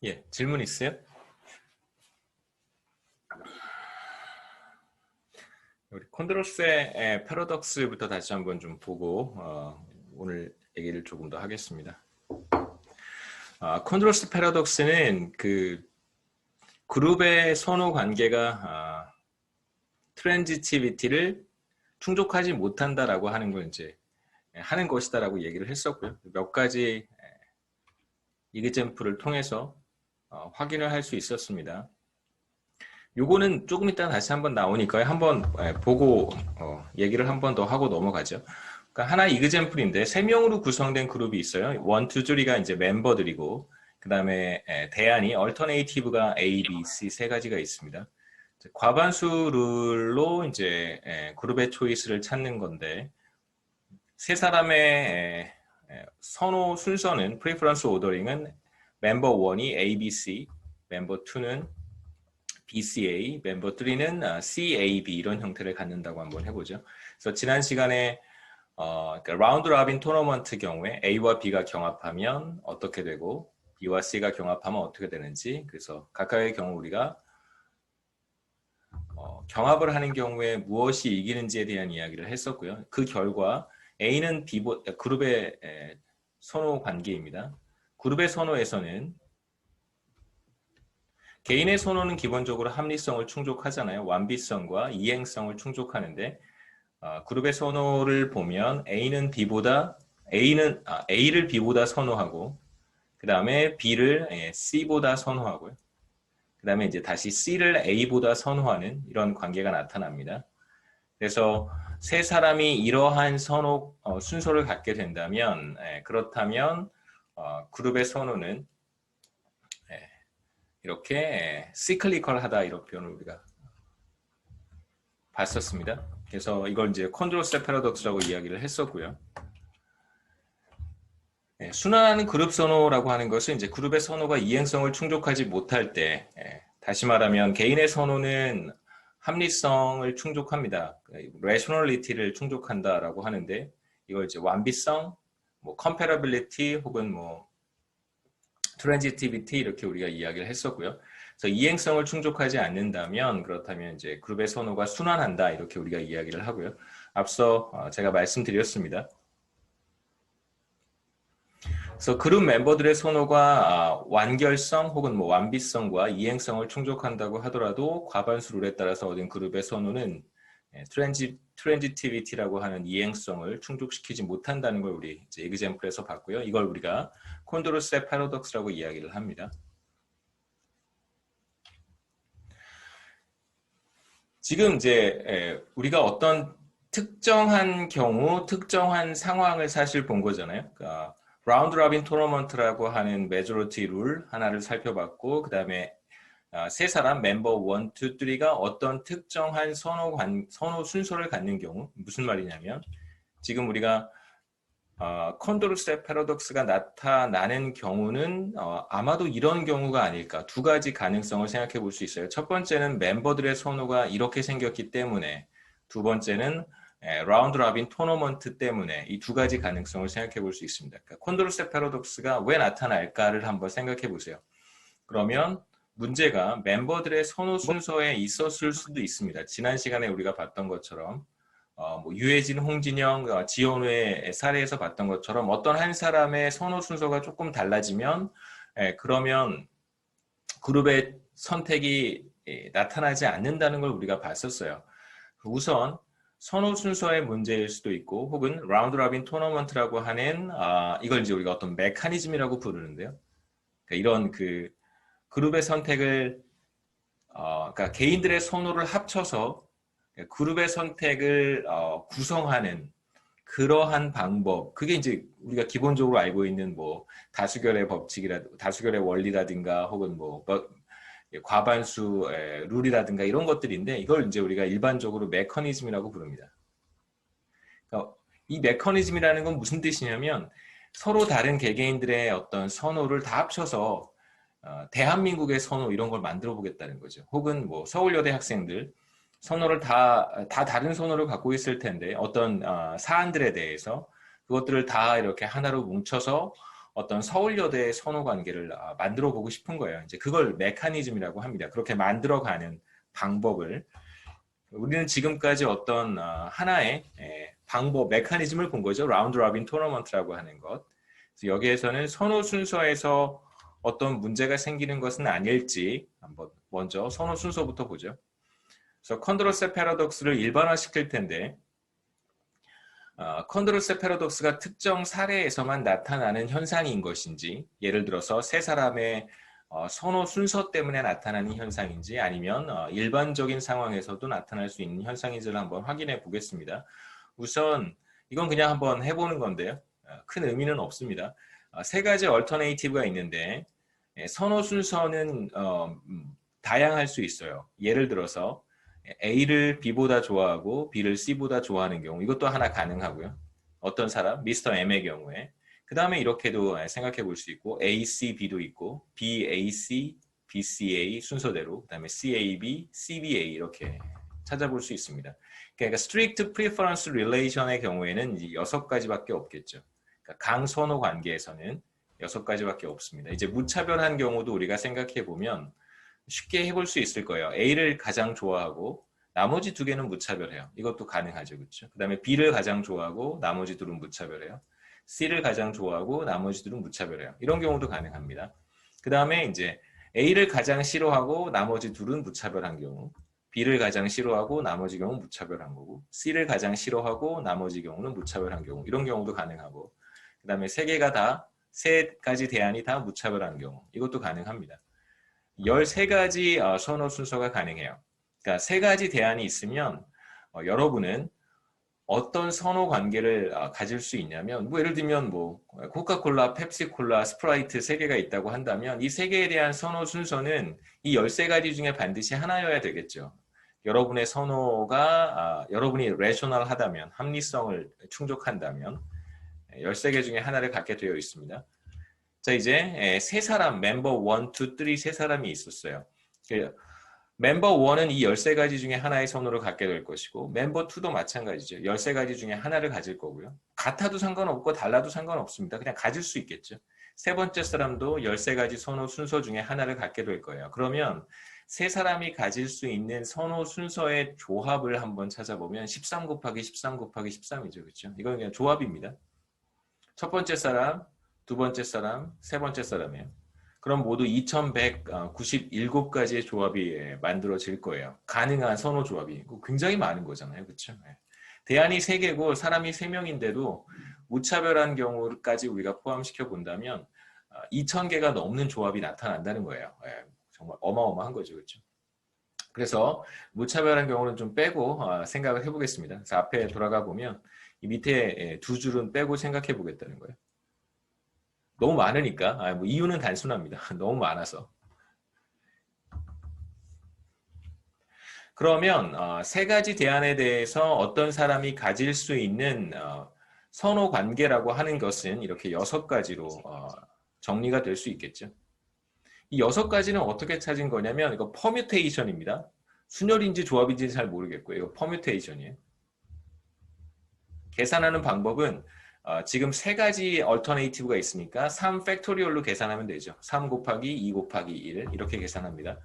예, 질문 있어요? 우리 콘드로스의 패러독스부터 다시 한번 좀 보고 오늘 얘기를 조금 더 하겠습니다. 콘드로스 패러독스는 그 그룹의 선호 관계가 트랜지티비티를 충족하지 못한다라고 하는 걸 이제 하는 것이다라고 얘기를 했었고요. 몇 가지 이그젬플을 통해서 확인을 할 수 있었습니다. 요거는 조금 이따 다시 한번 나오니까요. 한번 보고 얘기를 한번 더 하고 넘어가죠. 그러니까 하나의 이그젬플인데 3명으로 구성된 그룹이 있어요. 1, 2, 3가 이제 멤버들이고 그 다음에 대안이 얼터네이티브가 A, B, C 세 가지가 있습니다. 과반수 룰로 이제 그룹의 초이스를 찾는 건데 세 사람의 선호 순서는 프리퍼런스 오더링은 멤버 1이 A, B, C, 멤버 2는 BCA, 멤버 3는 CAB 이런 형태를 갖는다고 한번 해보죠. 그래서 지난 시간에 그러니까 라운드 라빈 토너먼트 경우에 A와 B가 경합하면 어떻게 되고 B와 C가 경합하면 어떻게 되는지 그래서 각각의 경우 우리가 경합을 하는 경우에 무엇이 이기는지에 대한 이야기를 했었고요. 그 결과 A는 그룹의 선호 관계입니다. 그룹의 선호에서는 개인의 선호는 기본적으로 합리성을 충족하잖아요. 완비성과 이행성을 충족하는데 그룹의 선호를 보면 A를 B보다 선호하고 그 다음에 B를 C보다 선호하고요. 그 다음에 이제 다시 C를 A보다 선호하는 이런 관계가 나타납니다. 그래서 세 사람이 이러한 선호 순서를 갖게 된다면 그렇다면 그룹의 선호는 이렇게 시클리컬하다 이런 표현을 우리가 봤었습니다. 그래서 이걸 이제 콘드로스의 패러독스라고 이야기를 했었고요. 순환하는 그룹 선호라고 하는 것은 이제 그룹의 선호가 이행성을 충족하지 못할 때, 다시 말하면 개인의 선호는 합리성을 충족합니다. 레셔널리티를 충족한다라고 하는데 이걸 이제 완비성, 뭐 컴패러빌리티 혹은 뭐 트랜지티비티 이렇게 우리가 이야기를 했었고요. 그래서 이행성을 충족하지 않는다면 그렇다면 이제 그룹의 선호가 순환한다 이렇게 우리가 이야기를 하고요. 앞서 제가 말씀드렸습니다. 그래서 그룹 멤버들의 선호가 완결성 혹은 뭐 완비성과 이행성을 충족한다고 하더라도 과반수 룰에 따라서 얻은 그룹의 선호는 트랜지티비티라고 하는 이행성을 충족시키지 못한다는 걸 우리 이제 에그젬플에서 봤고요. 이걸 우리가 콘드로스의 패러독스라고 이야기를 합니다. 지금 이제 우리가 어떤 특정한 경우, 특정한 상황을 사실 본 거잖아요. 그러니까 라운드 라빈 토너먼트라고 하는 메조리티 룰 하나를 살펴봤고 그 다음에 세 사람 멤버 1, 2, 3가 어떤 특정한 선호 순서를 갖는 경우 무슨 말이냐면 지금 우리가 콘드로스의 패러독스가 나타나는 경우는 아마도 이런 경우가 아닐까 두 가지 가능성을 생각해 볼 수 있어요. 첫 번째는 멤버들의 선호가 이렇게 생겼기 때문에 두 번째는 라운드 라빈 토너먼트 때문에 이 두 가지 가능성을 생각해 볼 수 있습니다. 그러니까 콘드로스의 패러독스가 왜 나타날까를 한번 생각해 보세요. 그러면 문제가 멤버들의 선호 순서에 있었을 수도 있습니다. 지난 시간에 우리가 봤던 것처럼 뭐 유해진, 홍진영, 지원우의 사례에서 봤던 것처럼 어떤 한 사람의 선호 순서가 조금 달라지면 그러면 그룹의 선택이 나타나지 않는다는 걸 우리가 봤었어요. 우선 선호 순서의 문제일 수도 있고 혹은 라운드 라빈 토너먼트라고 하는 이걸 이제 우리가 어떤 메커니즘이라고 부르는데요. 그러니까 이런 그 그룹의 선택을 그러니까 개인들의 선호를 합쳐서 그룹의 선택을 구성하는 그러한 방법, 그게 이제 우리가 기본적으로 알고 있는 뭐 다수결의 다수결의 원리라든가 혹은 뭐 과반수 룰이라든가 이런 것들인데 이걸 이제 우리가 일반적으로 메커니즘이라고 부릅니다. 그러니까 이 메커니즘이라는 건 무슨 뜻이냐면 서로 다른 개개인들의 어떤 선호를 다 합쳐서 대한민국의 선호 이런 걸 만들어 보겠다는 거죠. 혹은 뭐 서울여대 학생들 선호를 다 다른 선호를 갖고 있을 텐데 어떤 사안들에 대해서 그것들을 다 이렇게 하나로 뭉쳐서 어떤 서울여대의 선호 관계를 만들어 보고 싶은 거예요. 이제 그걸 메커니즘이라고 합니다. 그렇게 만들어가는 방법을 우리는 지금까지 어떤 하나의 방법, 메커니즘을 본 거죠. 라운드 로빈 토너먼트라고 하는 것. 그래서 여기에서는 선호 순서에서 어떤 문제가 생기는 것은 아닐지 한번 먼저 선호 순서부터 보죠. 그래서 컨드로세 패러독스를 일반화시킬 텐데 컨드로세 패러독스가 특정 사례에서만 나타나는 현상인 것인지, 예를 들어서 세 사람의 선호 순서 때문에 나타나는 현상인지 아니면 일반적인 상황에서도 나타날 수 있는 현상인지를 한번 확인해 보겠습니다. 우선 이건 그냥 한번 해보는 건데요. 큰 의미는 없습니다. 세 가지 얼터네이티브가 있는데 선호 순서는 다양할 수 있어요. 예를 들어서 A를 B보다 좋아하고 B를 C보다 좋아하는 경우 이것도 하나 가능하고요. 어떤 사람, 미스터 M의 경우에 그 다음에 이렇게도 생각해 볼 수 있고 A, C, B도 있고 B, A, C, B, C, A 순서대로 그 다음에 C, A, B, C, B, A 이렇게 찾아볼 수 있습니다. 그러니까 strict preference relation의 경우에는 이제 6가지밖에 없겠죠. 그러니까 강선호 관계에서는 6가지밖에 없습니다. 이제 무차별한 경우도 우리가 생각해 보면 쉽게 해볼 수 있을 거예요. A를 가장 좋아하고 나머지 2개는 무차별해요. 이것도 가능하죠. 그렇죠? 그 다음에 B를 가장 좋아하고 나머지 2는 무차별해요. C를 가장 좋아하고 나머지 2는 무차별해요. 이런 경우도 가능합니다. 그 다음에 이제 A를 가장 싫어하고 나머지 2는 무차별한 경우, B를 가장 싫어하고 나머지 경우 무차별한 거고, C를 가장 싫어하고 나머지 경우는 무차별한 경우, 이런 경우도 가능하고, 그 다음에 3가지 대안이 다 무차별한 경우, 이것도 가능합니다. 13가지 선호 순서가 가능해요. 그러니까 3가지 대안이 있으면 여러분은 어떤 선호 관계를 가질 수 있냐면 뭐 예를 들면 뭐 코카콜라, 펩시콜라, 스프라이트 3개가 있다고 한다면 이 3개에 대한 선호 순서는 이 13가지 중에 반드시 하나여야 되겠죠. 여러분의 선호가 여러분이 레셔널하다면 합리성을 충족한다면 13개 중에 하나를 갖게 되어 있습니다. 자, 이제 세 사람, 멤버 1, 2, 3 세 사람이 있었어요. 멤버 1은 이 13가지 중에 하나의 선호를 갖게 될 것이고 멤버 2도 마찬가지죠. 13가지 중에 하나를 가질 거고요. 같아도 상관없고 달라도 상관없습니다. 그냥 가질 수 있겠죠. 세 번째 사람도 13가지 선호 순서 중에 하나를 갖게 될 거예요. 그러면 세 사람이 가질 수 있는 선호 순서의 조합을 한번 찾아보면 13 곱하기 13 곱하기 13이죠. 그렇죠? 이건 그냥 조합입니다. 첫 번째 사람, 두 번째 사람, 세 번째 사람이에요. 그럼 모두 2197가지의 조합이 만들어질 거예요. 가능한 선호 조합이. 굉장히 많은 거잖아요. 그렇죠? 대안이 3개고 사람이 3명인데도 무차별한 경우까지 우리가 포함시켜 본다면 2000개가 넘는 조합이 나타난다는 거예요. 정말 어마어마한 거죠. 그렇죠? 그래서 무차별한 경우는 좀 빼고 생각을 해보겠습니다. 그래서 앞에 돌아가 보면 이 밑에 2줄은 빼고 생각해 보겠다는 거예요. 너무 많으니까 뭐 이유는 단순합니다. 너무 많아서. 그러면 3가지 대안에 대해서 어떤 사람이 가질 수 있는 선호 관계라고 하는 것은 이렇게 6가지로 정리가 될 수 있겠죠. 이 6가지는 어떻게 찾은 거냐면 이거 퍼뮤테이션입니다. 순열인지 조합인지는 잘 모르겠고요. 이거 퍼뮤테이션이에요. 계산하는 방법은 지금 3가지 얼터네이티브가 있으니까 3 팩토리얼로 계산하면 되죠. 3 곱하기 2 곱하기 1 이렇게 계산합니다.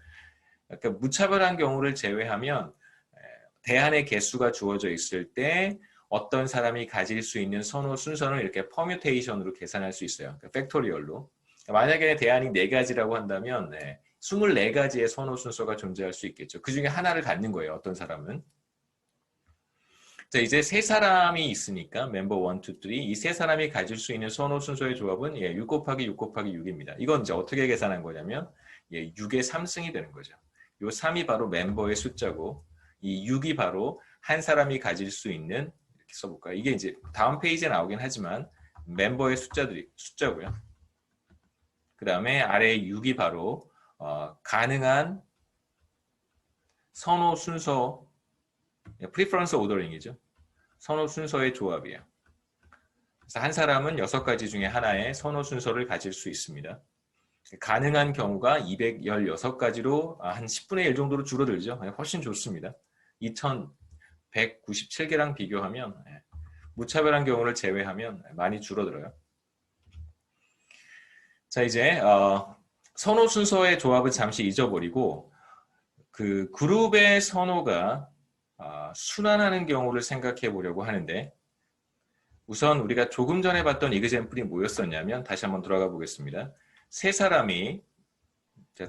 그러니까 무차별한 경우를 제외하면 대안의 개수가 주어져 있을 때 어떤 사람이 가질 수 있는 선호 순서는 이렇게 퍼뮤테이션으로 계산할 수 있어요. 그러니까 팩토리얼로. 만약에 대안이 4가지라고 한다면 24가지의 선호 순서가 존재할 수 있겠죠. 그 중에 하나를 갖는 거예요. 어떤 사람은. 자, 이제 3사람이 있으니까 멤버 1, 2, 3 이 3사람이 가질 수 있는 선호 순서의 조합은 6 곱하기 6 곱하기 6입니다. 이건 이제 어떻게 계산한 거냐면 6의 3승이 되는 거죠. 이 3이 바로 멤버의 숫자고 이 6이 바로 한 사람이 가질 수 있는 이렇게 써볼까요? 이게 이제 다음 페이지에 나오긴 하지만 멤버의 숫자고요. 그 다음에 아래 6이 바로 가능한 선호 순서 프리퍼런스 오더링이죠. 선호 순서의 조합이에요. 그래서 한 사람은 6가지 중에 하나의 선호 순서를 가질 수 있습니다. 가능한 경우가 216가지로 한 10분의 1 정도로 줄어들죠. 훨씬 좋습니다. 2197개랑 비교하면 무차별한 경우를 제외하면 많이 줄어들어요. 자, 이제 선호 순서의 조합은 잠시 잊어버리고 그 그룹의 선호가 순환하는 경우를 생각해 보려고 하는데 우선 우리가 조금 전에 봤던 이그젬플이 뭐였었냐면 다시 한번 돌아가 보겠습니다. 세 사람이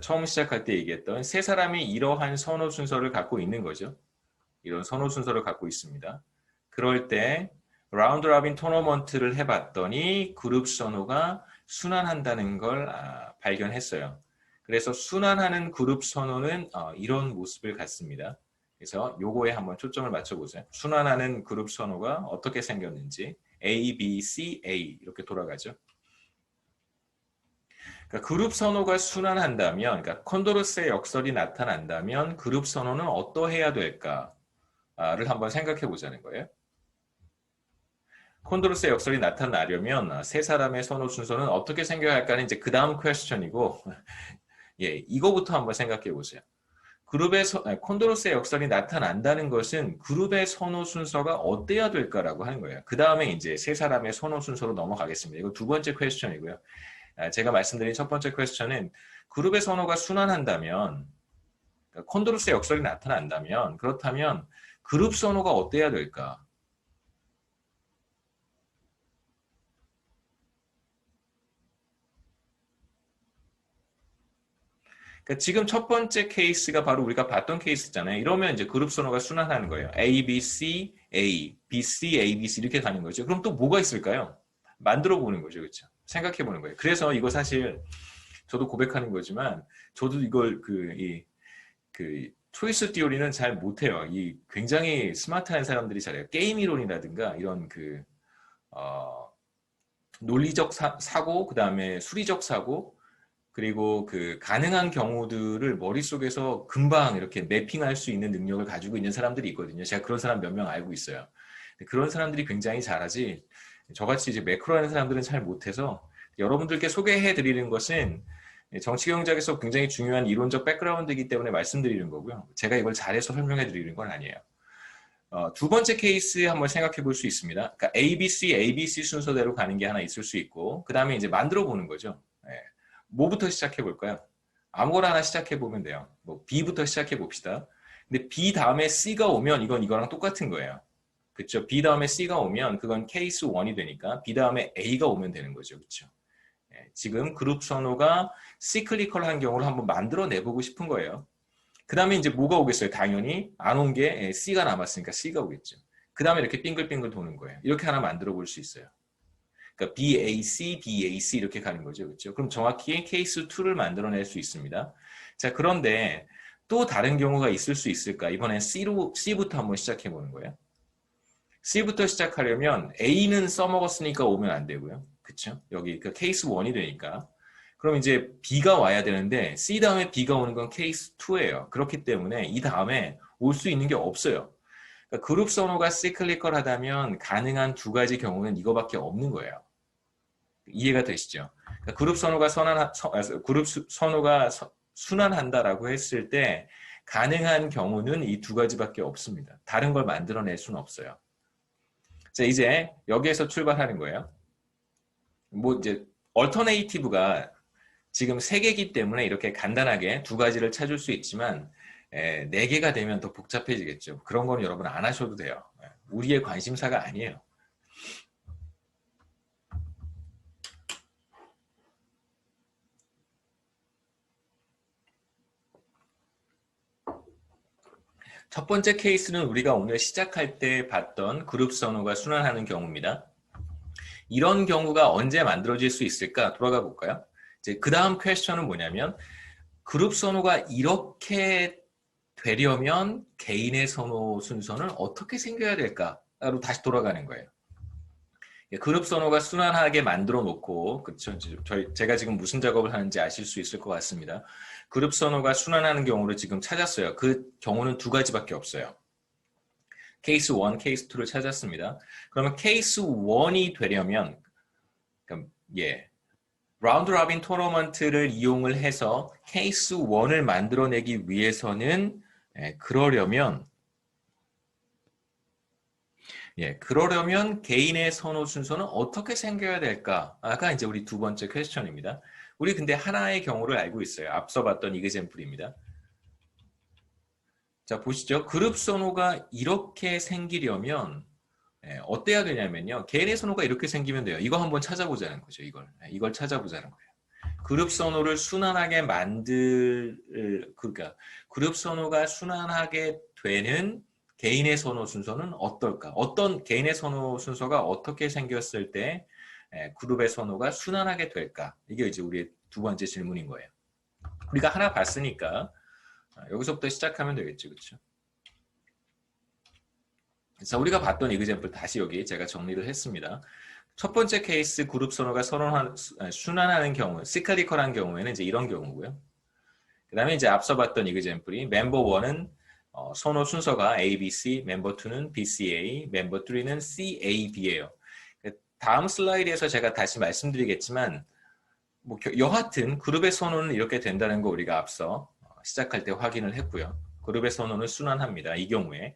처음 시작할 때 얘기했던 세 사람이 이러한 선호 순서를 갖고 있는 거죠. 이런 선호 순서를 갖고 있습니다. 그럴 때 라운드 로빈 토너먼트를 해봤더니 그룹 선호가 순환한다는 걸 발견했어요. 그래서 순환하는 그룹 선호는 이런 모습을 갖습니다. 그래서 요거에 한번 초점을 맞춰보세요. 순환하는 그룹 선호가 어떻게 생겼는지 A, B, C, A 이렇게 돌아가죠. 그러니까 그룹 선호가 순환한다면, 그러니까 콘도로스의 역설이 나타난다면 그룹 선호는 어떠해야 될까를 한번 생각해 보자는 거예요. 콘도로스의 역설이 나타나려면 세 사람의 선호 순서는 어떻게 생겨야 할까는 이제 그 다음 퀘스천이고, 예, 이거부터 한번 생각해 보세요. 콘도로스의 역설이 나타난다는 것은 그룹의 선호 순서가 어때야 될까라고 하는 거예요. 그 다음에 이제 세 사람의 선호 순서로 넘어가겠습니다. 이거 두 번째 퀘스천이고요. 제가 말씀드린 첫 번째 퀘스천은 그룹의 선호가 순환한다면, 그러니까 콘도로스의 역설이 나타난다면, 그렇다면 그룹 선호가 어때야 될까? 그러니까 지금 첫 번째 케이스가 바로 우리가 봤던 케이스잖아요. 이러면 이제 그룹 선호가 순환하는 거예요. A, B, C, A, B, C, A, B, C 이렇게 가는 거죠. 그럼 또 뭐가 있을까요? 만들어 보는 거죠. 그렇죠? 생각해 보는 거예요. 그래서 이거 사실 저도 고백하는 거지만 저도 이걸 초이스 디오리는 잘 못해요. 굉장히 스마트한 사람들이 잘해요. 게임 이론이라든가 이런 논리적 사고, 그 다음에 수리적 사고, 그리고 그 가능한 경우들을 머릿속에서 금방 이렇게 매핑할 수 있는 능력을 가지고 있는 사람들이 있거든요. 제가 그런 사람 몇 명 알고 있어요. 그런 사람들이 굉장히 잘하지 저같이 이제 매크로하는 사람들은 잘 못해서 여러분들께 소개해 드리는 것은 정치경제학에서 굉장히 중요한 이론적 백그라운드이기 때문에 말씀드리는 거고요. 제가 이걸 잘해서 설명해 드리는 건 아니에요. 두 번째 케이스 한번 생각해 볼 수 있습니다. 그러니까 ABC, ABC 순서대로 가는 게 하나 있을 수 있고 그 다음에 이제 만들어 보는 거죠. 예. 뭐부터 시작해 볼까요? 아무거나 하나 시작해 보면 돼요. 뭐 B부터 시작해 봅시다. 근데 B 다음에 C가 오면 이건 이거랑 똑같은 거예요. 그렇죠? B 다음에 C가 오면 그건 케이스 1이 되니까 B 다음에 A가 오면 되는 거죠. 그렇죠? 지금 그룹 선호가 시클리컬한 경우를 한번 만들어내 보고 싶은 거예요. 그 다음에 이제 뭐가 오겠어요? 당연히 안 온 게 C가 남았으니까 C가 오겠죠. 그 다음에 이렇게 빙글빙글 도는 거예요. 이렇게 하나 만들어 볼 수 있어요. 그러니까 BAC, BAC 이렇게 가는 거죠. 그렇죠? 그럼 정확히 케이스 2를 만들어낼 수 있습니다. 자, 그런데 또 다른 경우가 있을 수 있을까? 이번엔 C부터 한번 시작해 보는 거예요. C부터 시작하려면 A는 써먹었으니까 오면 안 되고요. 그쵸? 여기 그 케이스 1이 되니까. 그럼 이제 B가 와야 되는데 C 다음에 B가 오는 건 케이스 2예요. 그렇기 때문에 이 다음에 올 수 있는 게 없어요. 그러니까 그룹 선호가 시클리컬하다면 가능한 두 가지 경우는 이거밖에 없는 거예요. 이해가 되시죠? 그러니까 그룹 선호가 순환한다라고 했을 때 가능한 경우는 이 두 가지밖에 없습니다. 다른 걸 만들어낼 수는 없어요. 자, 이제 여기에서 출발하는 거예요. 뭐 이제 얼터네이티브가 지금 세 개이기 때문에 이렇게 간단하게 두 가지를 찾을 수 있지만 네 개가 되면 더 복잡해지겠죠. 그런 건 여러분 안 하셔도 돼요. 우리의 관심사가 아니에요. 첫 번째 케이스는 우리가 오늘 시작할 때 봤던 그룹 선호가 순환하는 경우입니다. 이런 경우가 언제 만들어질 수 있을까? 돌아가 볼까요? 이제 그 다음 퀘스천은 뭐냐면 그룹 선호가 이렇게 되려면 개인의 선호 순서는 어떻게 생겨야 될까로 다시 돌아가는 거예요. 그룹 선호가 순환하게 만들어 놓고, 그렇죠? 제가 지금 무슨 작업을 하는지 아실 수 있을 것 같습니다. 그룹 선호가 순환하는 경우를 지금 찾았어요. 그 경우는 두 가지밖에 없어요. 케이스 1, 케이스 2를 찾았습니다. 그러면 케이스 1이 되려면, 라운드 로빈 토너먼트를 이용을 해서 케이스 1을 만들어내기 위해서는, 그러려면 예, 그러려면 개인의 선호 순서는 어떻게 생겨야 될까? 아까 이제 우리 두 번째 퀘스천입니다. 우리 근데 하나의 경우를 알고 있어요. 앞서 봤던 이그젬플입니다. 자, 보시죠. 그룹 선호가 이렇게 생기려면 어때야 되냐면요. 개인의 선호가 이렇게 생기면 돼요. 이거 한번 찾아보자는 거죠. 이걸 찾아보자는 거예요. 그룹 선호를 순환하게 그러니까 그룹 선호가 순환하게 되는 개인의 선호 순서는 어떨까? 어떤 개인의 선호 순서가 어떻게 생겼을 때 그룹의 선호가 순환하게 될까? 이게 이제 우리의 두 번째 질문인 거예요. 우리가 하나 봤으니까 여기서부터 시작하면 되겠죠, 그렇죠? 자, 우리가 봤던 이그젬플 다시 여기 제가 정리를 했습니다. 첫 번째 케이스 그룹 선호가 순환하는 경우, 시클리컬한 경우에는 이제 이런 경우고요. 그 다음에 이제 앞서 봤던 이그젬플이 멤버 1은 선호 순서가 A, B, C, 멤버 2는 B, C, A, 멤버 3는 C, A, B예요. 다음 슬라이드에서 제가 다시 말씀드리겠지만 뭐 여하튼 그룹의 선호는 이렇게 된다는 거 우리가 앞서 시작할 때 확인을 했고요. 그룹의 선호는 순환합니다. 이 경우에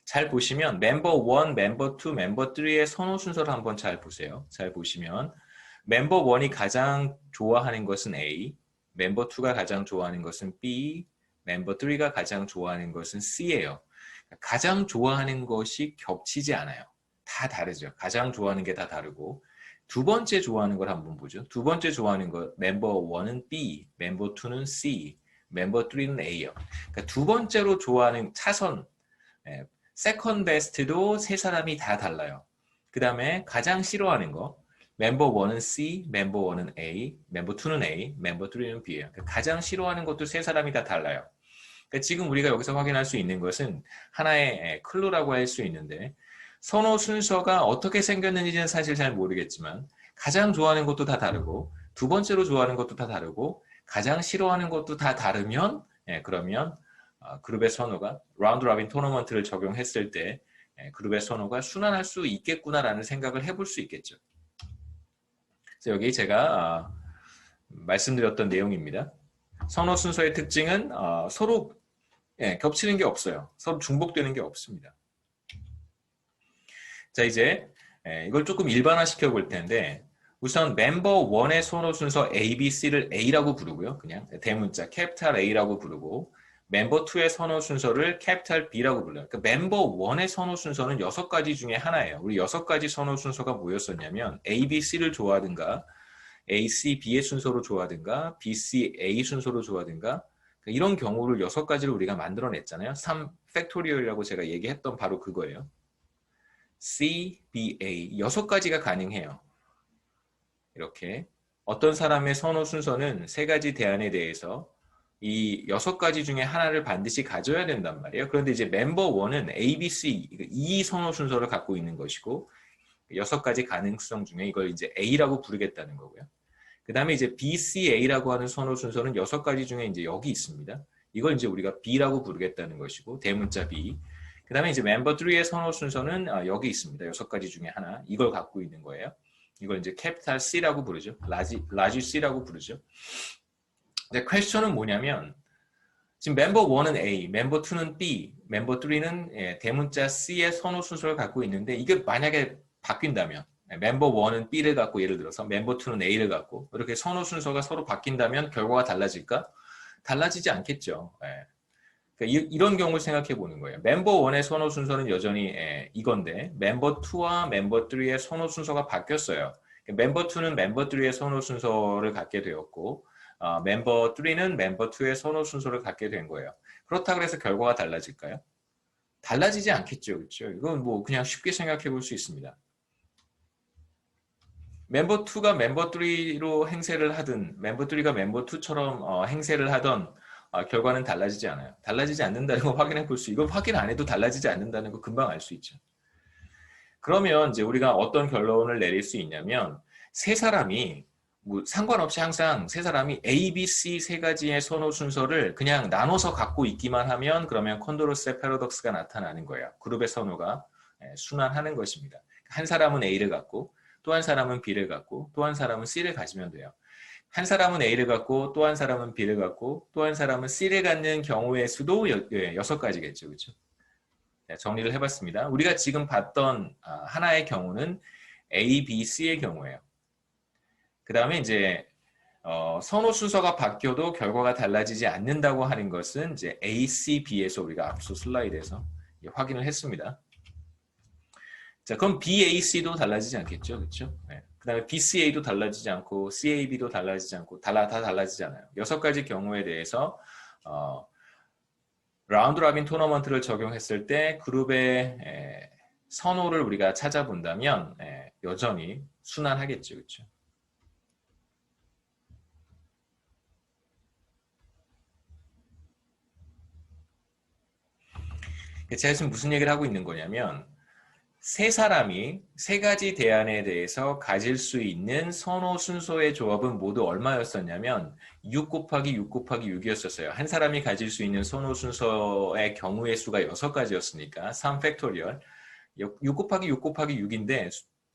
잘 보시면 멤버 1, 멤버 2, 멤버 3의 선호 순서를 한번 잘 보세요. 잘 보시면 멤버 1이 가장 좋아하는 것은 A, 멤버 2가 가장 좋아하는 것은 B, 멤버 3가 가장 좋아하는 것은 C예요. 가장 좋아하는 것이 겹치지 않아요. 다 다르죠. 가장 좋아하는 게 다 다르고 두 번째 좋아하는 걸 한번 보죠. 두 번째 좋아하는 것 멤버 1은 B, 멤버 2는 C, 멤버 3는 A예요. 그러니까 두 번째로 좋아하는 차선 세컨 베스트도 세 사람이 다 달라요. 그 다음에 가장 싫어하는 거 멤버 1은 C, 멤버 1은 A, 멤버 2는 A, 멤버 3는 B예요. 그러니까 가장 싫어하는 것도 세 사람이 다 달라요. 그러니까 지금 우리가 여기서 확인할 수 있는 것은 하나의 클루라고 할 수 있는데 선호 순서가 어떻게 생겼는지는 사실 잘 모르겠지만 가장 좋아하는 것도 다 다르고 두 번째로 좋아하는 것도 다 다르고 가장 싫어하는 것도 다 다르면 그러면 그룹의 선호가 라운드 로빈 토너먼트를 적용했을 때 그룹의 선호가 순환할 수 있겠구나라는 생각을 해볼 수 있겠죠. 그래서 여기 제가 말씀드렸던 내용입니다. 선호 순서의 특징은 서로 겹치는 게 없어요. 서로 중복되는 게 없습니다. 자, 이제 이걸 조금 일반화시켜 볼 텐데 우선 멤버 1의 선호 순서 A, B, C를 A라고 부르고요. 그냥 대문자 캐피탈 A라고 부르고 멤버 2의 선호 순서를 캐피탈 B라고 불러요. 그러니까 멤버 1의 선호 순서는 6가지 중에 하나예요. 우리 6가지 선호 순서가 뭐였었냐면 A, B, C를 좋아하든가 A, C, B의 순서로 좋아하든가 B, C, A 순서로 좋아하든가 이런 경우를 6가지를 우리가 만들어냈잖아요. 3 팩토리얼이라고 제가 얘기했던 바로 그거예요. C, B, A 6가지가 가능해요. 이렇게 어떤 사람의 선호 순서는 3가지 대안에 대해서 이 6가지 중에 하나를 반드시 가져야 된단 말이에요. 그런데 이제 멤버 1은 A, B, C 이 선호 순서를 갖고 있는 것이고 6가지 가능성 중에 이걸 이제 A라고 부르겠다는 거고요. 그 다음에 이제 B, C, A라고 하는 선호 순서는 6가지 중에 이제 여기 있습니다. 이걸 이제 우리가 B라고 부르겠다는 것이고 대문자 B. 그 다음에 이제 멤버 3의 선호 순서는 여기 있습니다. 6가지 중에 하나. 이걸 갖고 있는 거예요. 이걸 이제 캐피탈 C라고 부르죠. 라지 C라고 부르죠. 근데 퀘스천은 뭐냐면 지금 멤버 1은 A, 멤버 2는 B, 멤버 3는 대문자 C의 선호 순서를 갖고 있는데 이게 만약에 바뀐다면 멤버 1은 B를 갖고 예를 들어서 멤버 2는 A를 갖고 이렇게 선호 순서가 서로 바뀐다면 결과가 달라질까? 달라지지 않겠죠. 그러니까 이런 경우를 생각해 보는 거예요. 멤버 1의 선호 순서는 여전히 이건데 멤버 2와 멤버 3의 선호 순서가 바뀌었어요. 멤버 2는 멤버 3의 선호 순서를 갖게 되었고 멤버 3는 멤버 2의 선호 순서를 갖게 된 거예요. 그렇다고 해서 결과가 달라질까요? 달라지지 않겠죠. 그렇죠? 이건 뭐 그냥 쉽게 생각해 볼 수 있습니다. 멤버 2가 멤버 3로 행세를 하든 멤버 3가 멤버 2처럼 행세를 하던 결과는 달라지지 않아요. 달라지지 않는다는 거 확인해 볼 수, 이거 확인 안 해도 달라지지 않는다는 거 금방 알 수 있죠. 그러면 이제 우리가 어떤 결론을 내릴 수 있냐면 세 사람이 뭐 상관없이 항상 세 사람이 A, B, C 3가지의 선호 순서를 그냥 나눠서 갖고 있기만 하면 그러면 콘드로스의 패러독스가 나타나는 거예요. 그룹의 선호가 순환하는 것입니다. 한 사람은 A를 갖고 또 한 사람은 B를 갖고 또 한 사람은 C를 가지면 돼요. 한 사람은 A를 갖고 또 한 사람은 B를 갖고 또 한 사람은 C를 갖는 경우의 수도 6가지겠죠. 그렇죠? 정리를 해봤습니다. 우리가 지금 봤던 하나의 경우는 A, B, C의 경우예요. 그 다음에 이제 선호 순서가 바뀌어도 결과가 달라지지 않는다고 하는 것은 이제 A, C, B에서 우리가 앞서 슬라이드에서 확인을 했습니다. 자, 그럼 B, A, C도 달라지지 않겠죠, 그렇죠? 네. 그 다음에 B, C, A도 달라지지 않고 C, A, B도 달라지지 않고 다 달라지지 않아요. 6가지 경우에 대해서 라운드 라빈 토너먼트를 적용했을 때 그룹의 선호를 우리가 찾아본다면 여전히 순환하겠죠, 그렇죠? 제가 지금 무슨 얘기를 하고 있는 거냐면 세 사람이 세 가지 대안에 대해서 가질 수 있는 선호 순서의 조합은 모두 얼마였었냐면 6 곱하기 6 곱하기 6이었었어요. 한 사람이 가질 수 있는 선호 순서의 경우의 수가 6가지였으니까 3 팩토리얼 6 곱하기 6 곱하기 6인데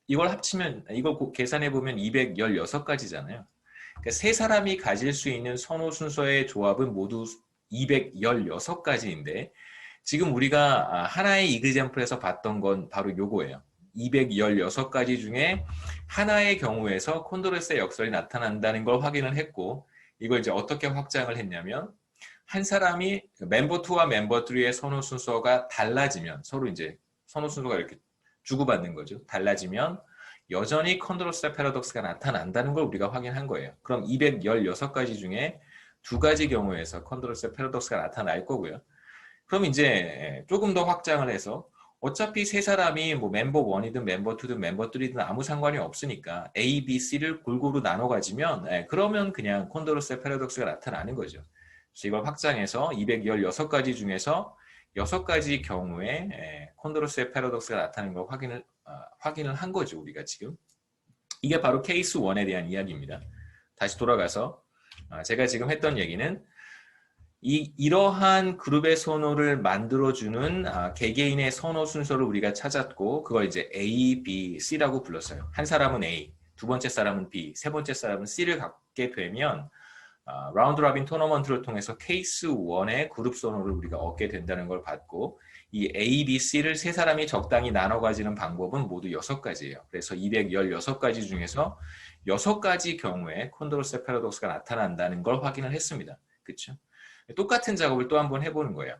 이걸 합치면 이걸 계산해 보면 216가지잖아요. 그러니까 세 사람이 가질 수 있는 선호 순서의 조합은 모두 216가지인데 지금 우리가 하나의 이그젬플에서 봤던 건 바로 요거예요. 216가지 중에 하나의 경우에서 콘드로스의 역설이 나타난다는 걸 확인을 했고 이걸 이제 어떻게 확장을 했냐면 한 사람이 멤버 2와 멤버 3의 선호 순서가 달라지면 서로 이제 선호 순서가 이렇게 주고받는 거죠. 달라지면 여전히 콘드로스의 패러독스가 나타난다는 걸 우리가 확인한 거예요. 그럼 216가지 중에 2가지 경우에서 콘드로스의 패러독스가 나타날 거고요. 그럼 이제 조금 더 확장을 해서 어차피 세 사람이 뭐 멤버 1이든 멤버 2든 멤버 3든 아무 상관이 없으니까 A, B, C를 골고루 나눠 가지면 그러면 그냥 콘드로스의 패러독스가 나타나는 거죠. 그래서 이걸 확장해서 216가지 중에서 6가지 경우에 콘드로스의 패러독스가 나타나는 걸 확인을 한 거죠. 우리가 지금. 이게 바로 케이스 1에 대한 이야기입니다. 다시 돌아가서 제가 지금 했던 얘기는 이러한 그룹의 선호를 만들어주는 개개인의 선호 순서를 우리가 찾았고 그걸 이제 A, B, C라고 불렀어요. 한 사람은 A, 두 번째 사람은 B, 세 번째 사람은 C를 갖게 되면 라운드 라빈 토너먼트를 통해서 케이스 1의 그룹 선호를 우리가 얻게 된다는 걸 봤고 이 A, B, C를 세 사람이 적당히 나눠 가지는 방법은 모두 6가지예요. 그래서 216가지 중에서 6가지 경우에 콘드로스의 패러독스가 나타난다는 걸 확인을 했습니다. 그렇죠? 똑같은 작업을 또 한번 해보는 거예요.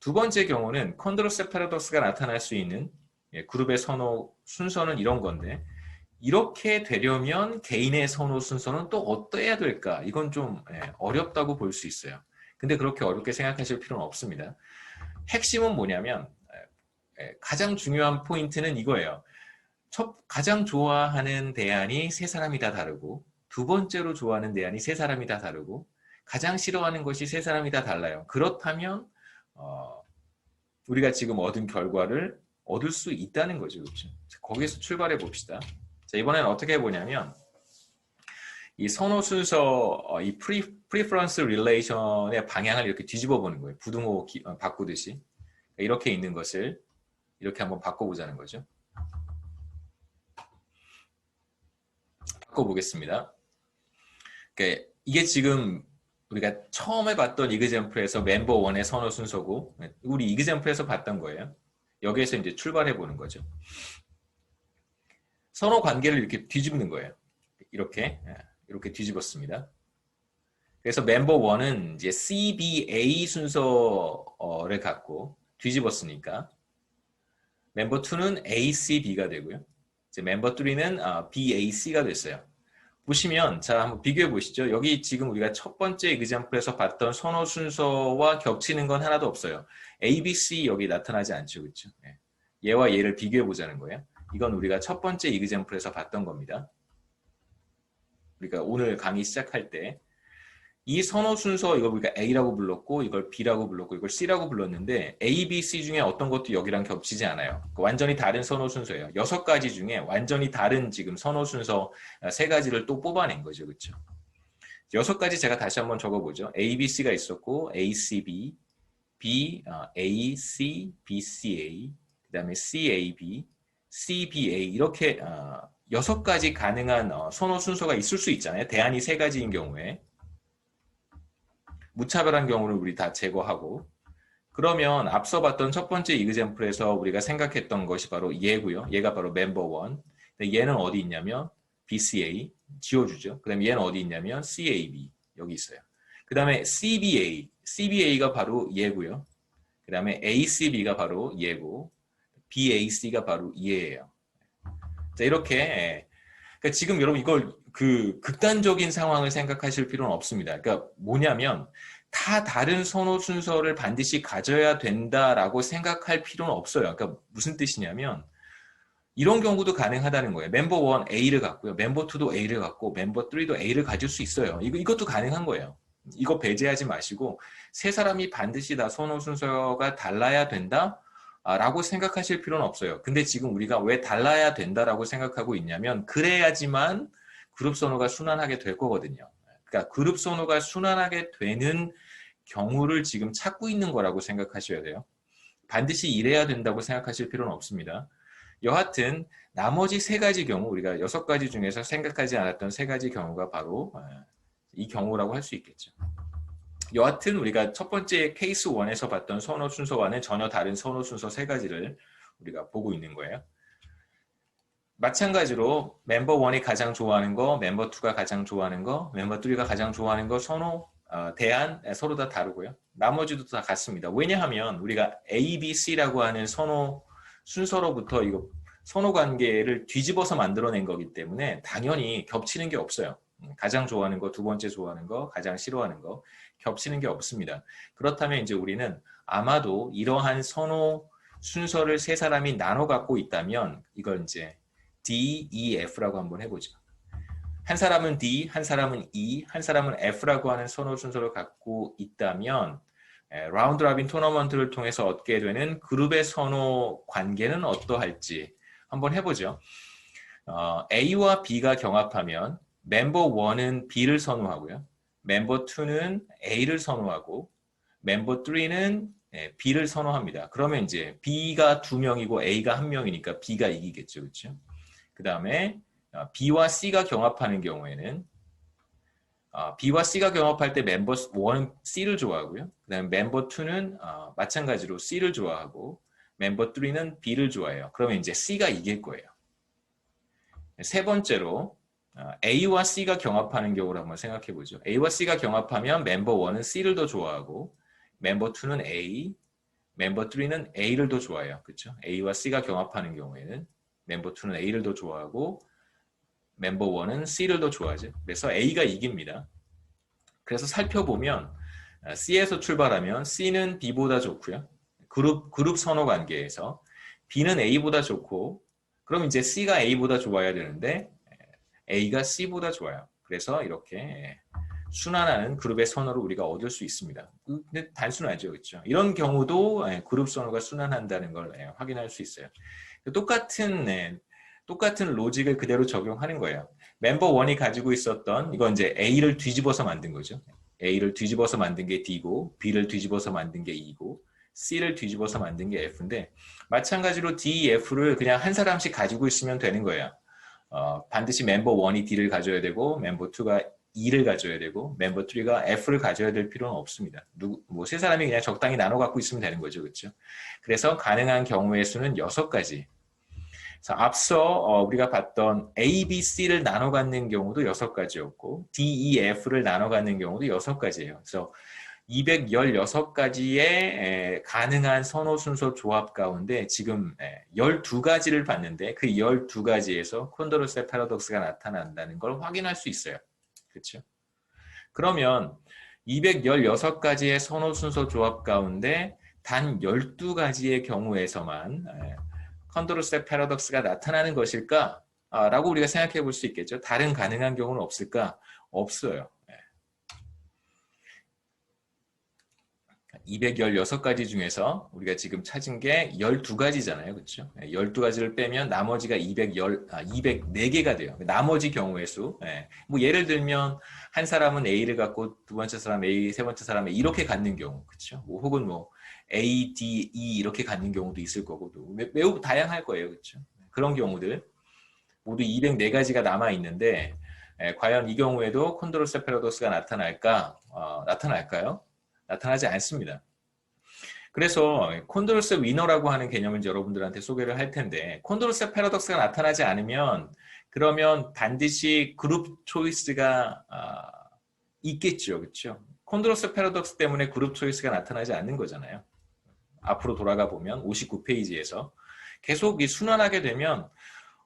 두 번째 경우는 콘드로스의 패러독스가 나타날 수 있는 그룹의 선호 순서는 이런 건데 이렇게 되려면 개인의 선호 순서는 또 어떠해야 될까? 이건 좀 어렵다고 볼 수 있어요. 근데 그렇게 어렵게 생각하실 필요는 없습니다. 핵심은 뭐냐면 가장 중요한 포인트는 이거예요. 가장 좋아하는 대안이 세 사람이 다 다르고 두 번째로 좋아하는 대안이 세 사람이 다 다르고 가장 싫어하는 것이 세 사람이 다 달라요. 그렇다면 우리가 지금 얻은 결과를 얻을 수 있다는 거죠. 그렇죠? 거기에서 출발해 봅시다. 자, 이번에는 어떻게 해보냐면 이 선호 순서, 이 preference relation의 방향을 이렇게 뒤집어 보는 거예요. 부등호 바꾸듯이. 이렇게 있는 것을 이렇게 한번 바꿔보자는 거죠. 바꿔보겠습니다. 그러니까 이게 지금 우리가 처음에 봤던 이그젬플에서 멤버 1의 선호 순서고 우리 이그젬플에서 봤던 거예요. 여기에서 이제 출발해 보는 거죠. 선호 관계를 이렇게 뒤집는 거예요. 이렇게 뒤집었습니다. 그래서 멤버 1은 이제 CBA 순서를 갖고 뒤집었으니까 멤버 2는 ACB가 되고요. 이제 멤버 3는 BAC가 됐어요. 보시면 자 한번 비교해 보시죠. 여기 지금 우리가 첫 번째 이그젬플에서 봤던 선호 순서와 겹치는 건 하나도 없어요. A, B, C 여기 나타나지 않죠. 그렇죠? 얘와 얘를 비교해 보자는 거예요. 이건 우리가 첫 번째 이그젬플에서 봤던 겁니다. 우리가 오늘 강의 시작할 때 이 선호 순서 이걸 우리가 A라고 불렀고 이걸 B라고 불렀고 이걸 C라고 불렀는데 A, B, C 중에 어떤 것도 여기랑 겹치지 않아요. 완전히 다른 선호 순서예요. 6가지 중에 완전히 다른 지금 선호 순서 3가지를 또 뽑아낸 거죠. 그렇죠? 6가지 제가 다시 한번 적어보죠. A, B, C가 있었고 A, C, B, B, A, C, B, C, A 그 다음에 C, A, B, C, B, A 이렇게 6가지 가능한 선호 순서가 있을 수 있잖아요. 대안이 3가지인 경우에 무차별한 경우를 우리 다 제거하고 그러면 앞서 봤던 첫 번째 이그젬플에서 우리가 생각했던 것이 바로 얘고요. 얘가 바로 멤버 1. 얘는 어디 있냐면 BCA 지워주죠. 그 다음에 얘는 어디 있냐면 CAB 여기 있어요. 그 다음에 CBA가 바로 얘고요. 그 다음에 ACB가 바로 얘고 BAC가 바로 얘예요. 자, 이렇게 그러니까 지금 여러분 이걸 그 극단적인 상황을 생각하실 필요는 없습니다. 그러니까 뭐냐면 다 다른 선호 순서를 반드시 가져야 된다라고 생각할 필요는 없어요. 그러니까 무슨 뜻이냐면 이런 경우도 가능하다는 거예요. 멤버 1 A를 갖고요. 멤버 2도 A를 갖고 멤버 3도 A를 가질 수 있어요. 이것도 가능한 거예요. 이거 배제하지 마시고 세 사람이 반드시 다 선호 순서가 달라야 된다? 라고 생각하실 필요는 없어요. 근데 지금 우리가 왜 달라야 된다라고 생각하고 있냐면 그래야지만 그룹 선호가 순환하게 될 거거든요. 그러니까 그룹 선호가 순환하게 되는 경우를 지금 찾고 있는 거라고 생각하셔야 돼요. 반드시 이래야 된다고 생각하실 필요는 없습니다. 여하튼 나머지 세 가지 경우 우리가 6가지 중에서 생각하지 않았던 세 가지 경우가 바로 이 경우라고 할 수 있겠죠. 여하튼 우리가 첫 번째 케이스 1에서 봤던 선호 순서와는 전혀 다른 선호 순서 세 가지를 우리가 보고 있는 거예요. 마찬가지로 멤버 1이 가장 좋아하는 거, 멤버 2가 가장 좋아하는 거, 멤버 3가 가장 좋아하는 거 선호, 대안 서로 다 다르고요. 나머지도 다 같습니다. 왜냐하면 우리가 A, B, C라고 하는 선호 순서로부터 이거 선호 관계를 뒤집어서 만들어낸 거기 때문에 당연히 겹치는 게 없어요. 가장 좋아하는 거, 두 번째 좋아하는 거, 가장 싫어하는 거 겹치는 게 없습니다. 그렇다면 이제 우리는 아마도 이러한 선호 순서를 세 사람이 나눠 갖고 있다면 이걸 이제 D, E, F라고 한번 해보죠. 한 사람은 D, 한 사람은 E, 한 사람은 F라고 하는 선호 순서를 갖고 있다면 라운드 라빈 토너먼트를 통해서 얻게 되는 그룹의 선호 관계는 어떠할지 한번 해보죠. A와 B가 경합하면 멤버 1은 B를 선호하고요. 멤버 2는 A를 선호하고 멤버 3는 B를 선호합니다. 그러면 이제 B가 2명이고 A가 1명이니까 B가 이기겠죠. 그렇죠? 그 다음에 B와 C가 경합하는 경우에는 B와 C가 경합할 때 멤버 1은 C를 좋아하고요. 그 다음에 멤버 2는 마찬가지로 C를 좋아하고 멤버 3는 B를 좋아해요. 그러면 이제 C가 이길 거예요. 세 번째로 A와 C가 경합하는 경우를 한번 생각해 보죠. A와 C가 경합하면 멤버 1은 C를 더 좋아하고 멤버 2는 A, 멤버 3는 A를 더 좋아해요. 그렇죠? A와 C가 경합하는 경우에는 멤버 2는 A를 더 좋아하고 멤버 1은 C를 더 좋아하죠. 그래서 A가 이깁니다. 그래서 살펴보면 C에서 출발하면 C는 B보다 좋고요. 그룹 선호 관계에서 B는 A보다 좋고 그럼 이제 C가 A보다 좋아야 되는데 A가 C보다 좋아요. 그래서 이렇게 순환하는 그룹의 선호를 우리가 얻을 수 있습니다. 근데 단순하죠. 그렇죠? 이런 경우도 그룹 선호가 순환한다는 걸 확인할 수 있어요. 똑같은 로직을 그대로 적용하는 거예요. 멤버 1이 가지고 있었던 이건 이제 A를 뒤집어서 만든 거죠. A를 뒤집어서 만든 게 D고 B를 뒤집어서 만든 게 E고 C를 뒤집어서 만든 게 F인데 마찬가지로 D, F를 그냥 한 사람씩 가지고 있으면 되는 거예요. 반드시 멤버 1이 D를 가져야 되고 멤버 2가 E를 가져야 되고 멤버 3가 F를 가져야 될 필요는 없습니다. 세 사람이 그냥 적당히 나눠 갖고 있으면 되는 거죠. 그렇죠? 그래서 가능한 경우의 수는 6가지. 앞서 우리가 봤던 A, B, C를 나눠 갖는 경우도 6가지였고 D, E, F를 나눠 갖는 경우도 6가지예요. 그래서 216가지의 가능한 선호 순서 조합 가운데 지금 12가지를 봤는데 그 12가지에서 콘드로스의 패러독스가 나타난다는 걸 확인할 수 있어요. 그렇죠? 그러면 216가지의 선호 순서 조합 가운데 단 12가지의 경우에서만 콘드로스의 패러독스가 나타나는 것일까? 라고 우리가 생각해 볼 수 있겠죠. 다른 가능한 경우는 없을까? 없어요. 216가지 중에서 우리가 지금 찾은 게 12가지잖아요. 그렇죠? 12가지를 빼면 나머지가 204개가 돼요. 나머지 경우의 수. 뭐 예를 들면 한 사람은 A를 갖고 두 번째 사람 A, 세 번째 사람 A 이렇게 갖는 경우. 그렇죠? 혹은 A, D, E 이렇게 갖는 경우도 있을 거고 매우 다양할 거예요. 그렇죠? 그런 경우들 모두 204가지가 남아 있는데 과연 이 경우에도 콘드로스 패러독스가 나타날까? 나타날까요? 나타나지 않습니다. 그래서 콘드로스 위너라고 하는 개념을 여러분들한테 소개를 할 텐데 콘드로스 패러독스가 나타나지 않으면 그러면 반드시 그룹 초이스가 있겠죠. 그렇죠? 콘드로스 패러독스 때문에 그룹 초이스가 나타나지 않는 거잖아요. 앞으로 돌아가 보면 59페이지에서 계속 이 순환하게 되면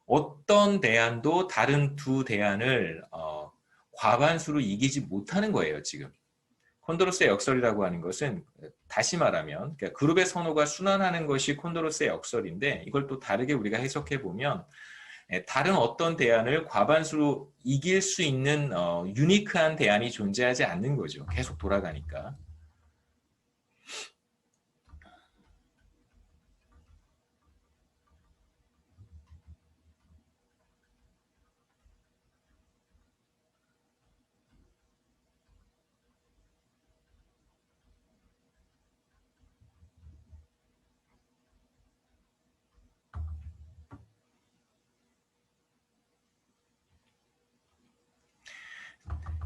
어떤 대안도 다른 두 대안을 과반수로 이기지 못하는 거예요. 지금 콘드로스의 역설이라고 하는 것은 다시 말하면 그러니까 그룹의 선호가 순환하는 것이 콘드로스의 역설인데 이걸 또 다르게 우리가 해석해 보면 다른 어떤 대안을 과반수로 이길 수 있는 유니크한 대안이 존재하지 않는 거죠. 계속 돌아가니까.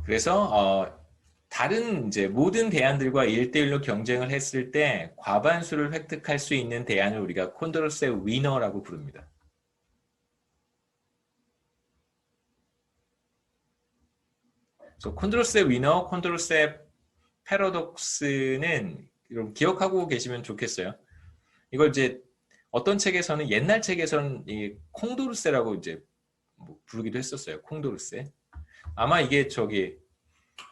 그래서 다른 이제 모든 대안들과 1대1로 경쟁을 했을 때 과반수를 획득할 수 있는 대안을 우리가 콘드로스의 위너라고 부릅니다. 그래서 콘드로스의 위너, 콘드로스의 패러독스는 여러분 기억하고 계시면 좋겠어요. 이걸 이제 어떤 책에서는 옛날 책에서는 이 콩도르세라고 이제 뭐 부르기도 했었어요. 콩도르세. 아마 이게 저기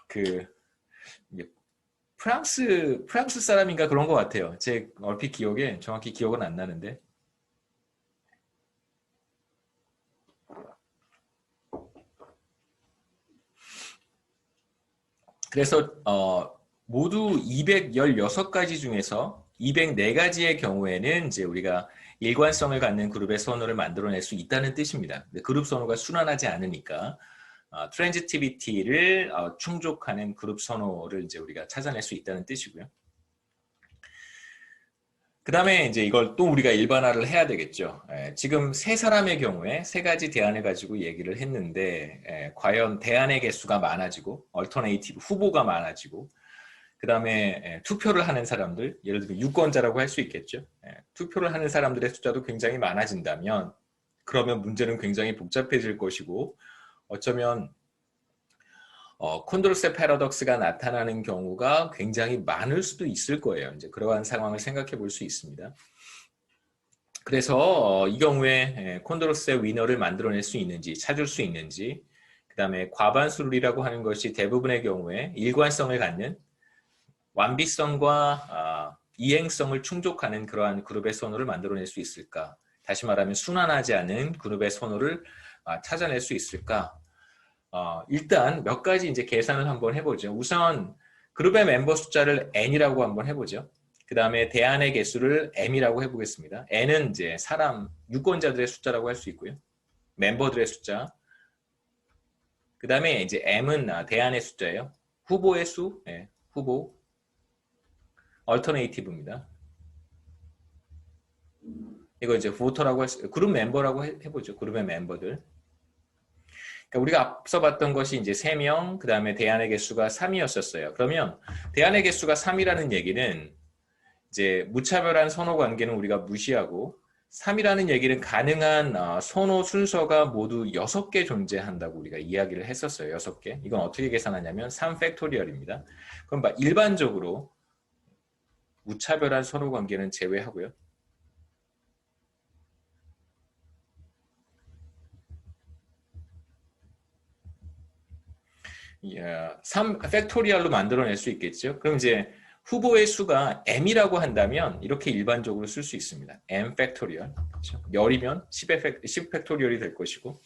그 프랑스 사람인가 그런 것 같아요. 제 얼핏 기억에 정확히 기억은 안 나는데. 그래서 모두 216가지 중에서 204가지의 경우에는 이제 우리가 일관성을 갖는 그룹의 선호를 만들어낼 수 있다는 뜻입니다. 그룹 선호가 순환하지 않으니까 트랜지티비티를 충족하는 그룹 선호를 이제 우리가 찾아낼 수 있다는 뜻이고요. 그 다음에 이제 이걸 또 우리가 일반화를 해야 되겠죠. 지금 세 사람의 경우에 세 가지 대안을 가지고 얘기를 했는데 과연 대안의 개수가 많아지고 얼터네이티브 후보가 많아지고 그 다음에 투표를 하는 사람들, 예를 들면 유권자라고 할 수 있겠죠. 투표를 하는 사람들의 숫자도 굉장히 많아진다면 그러면 문제는 굉장히 복잡해질 것이고 어쩌면 콘드로스 패러독스가 나타나는 경우가 굉장히 많을 수도 있을 거예요. 이제 그러한 상황을 생각해 볼 수 있습니다. 그래서 이 경우에 콘드로스의 위너를 만들어낼 수 있는지 찾을 수 있는지 그 다음에 과반수룰이라고 하는 것이 대부분의 경우에 일관성을 갖는 완비성과 이행성을 충족하는 그러한 그룹의 선호를 만들어낼 수 있을까? 다시 말하면 순환하지 않은 그룹의 선호를 찾아낼 수 있을까? 일단 몇 가지 이제 계산을 한번 해보죠. 우선 그룹의 멤버 숫자를 n이라고 한번 해보죠. 그 다음에 대안의 개수를 m이라고 해보겠습니다. n은 이제 사람 유권자들의 숫자라고 할 수 있고요. 멤버들의 숫자. 그 다음에 이제 m은 대안의 숫자예요. 후보의 수, 후보. 얼터네이티브입니다. 이거 이제 보터라고 그룹 멤버라고 해보죠. 그룹의 멤버들. 그러니까 우리가 앞서 봤던 것이 이제 3명, 그 다음에 대안의 개수가 3이었었어요. 그러면 대안의 개수가 3이라는 얘기는 이제 무차별한 선호 관계는 우리가 무시하고 3이라는 얘기는 가능한 선호 순서가 모두 6개 존재한다고 우리가 이야기를 했었어요. 6개. 이건 어떻게 계산하냐면 3팩토리얼입니다. 그럼 일반적으로 무차별한 선호 관계는 제외하고요. 3팩토리얼로 만들어낼 수 있겠죠. 그럼 이제 후보의 수가 m이라고 한다면 이렇게 일반적으로 쓸 수 있습니다. m 팩토리얼. 그렇죠? 열이면 10팩토리얼이 될 것이고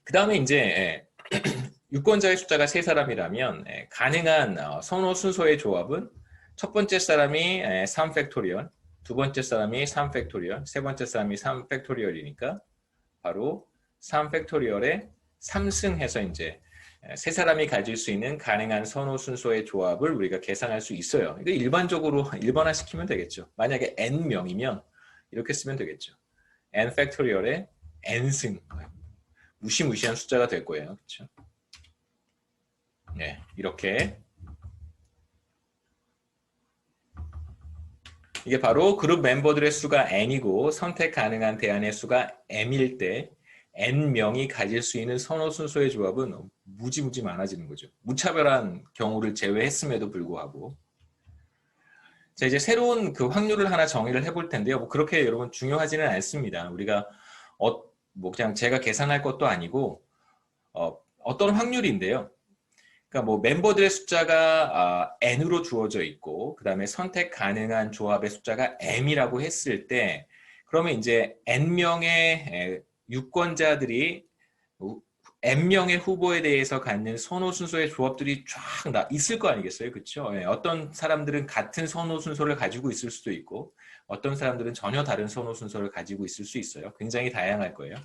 그 다음에 이제 유권자의 숫자가 3사람이라면 가능한 선호 순서의 조합은 첫 번째 사람이 3팩토리얼, 두 번째 사람이 3팩토리얼, 세 번째 사람이 3팩토리얼이니까 바로 3팩토리얼에 3승해서 이제 세 사람이 가질 수 있는 가능한 선호 순서의 조합을 우리가 계산할 수 있어요. 이거 일반적으로 일반화시키면 되겠죠. 만약에 n명이면 이렇게 쓰면 되겠죠. n 팩토리얼에 n승. 무시무시한 숫자가 될 거예요. 그렇죠? 네, 이렇게 이게 바로 그룹 멤버들의 수가 n이고 선택 가능한 대안의 수가 m일 때 n명이 가질 수 있는 선호 순서의 조합은 무지무지 많아지는 거죠. 무차별한 경우를 제외했음에도 불구하고. 자, 이제 새로운 그 확률을 하나 정의를 해볼 텐데요. 뭐 그렇게 여러분 중요하지는 않습니다. 우리가 뭐 그냥 제가 계산할 것도 아니고 어떤 확률인데요. 그러니까 뭐 멤버들의 숫자가 n으로 주어져 있고 그 다음에 선택 가능한 조합의 숫자가 m이라고 했을 때 그러면 이제 n명의 유권자들이 n명의 후보에 대해서 갖는 선호 순서의 조합들이 쫙 있을 거 아니겠어요? 그렇죠? 어떤 사람들은 같은 선호 순서를 가지고 있을 수도 있고 어떤 사람들은 전혀 다른 선호 순서를 가지고 있을 수 있어요. 굉장히 다양할 거예요.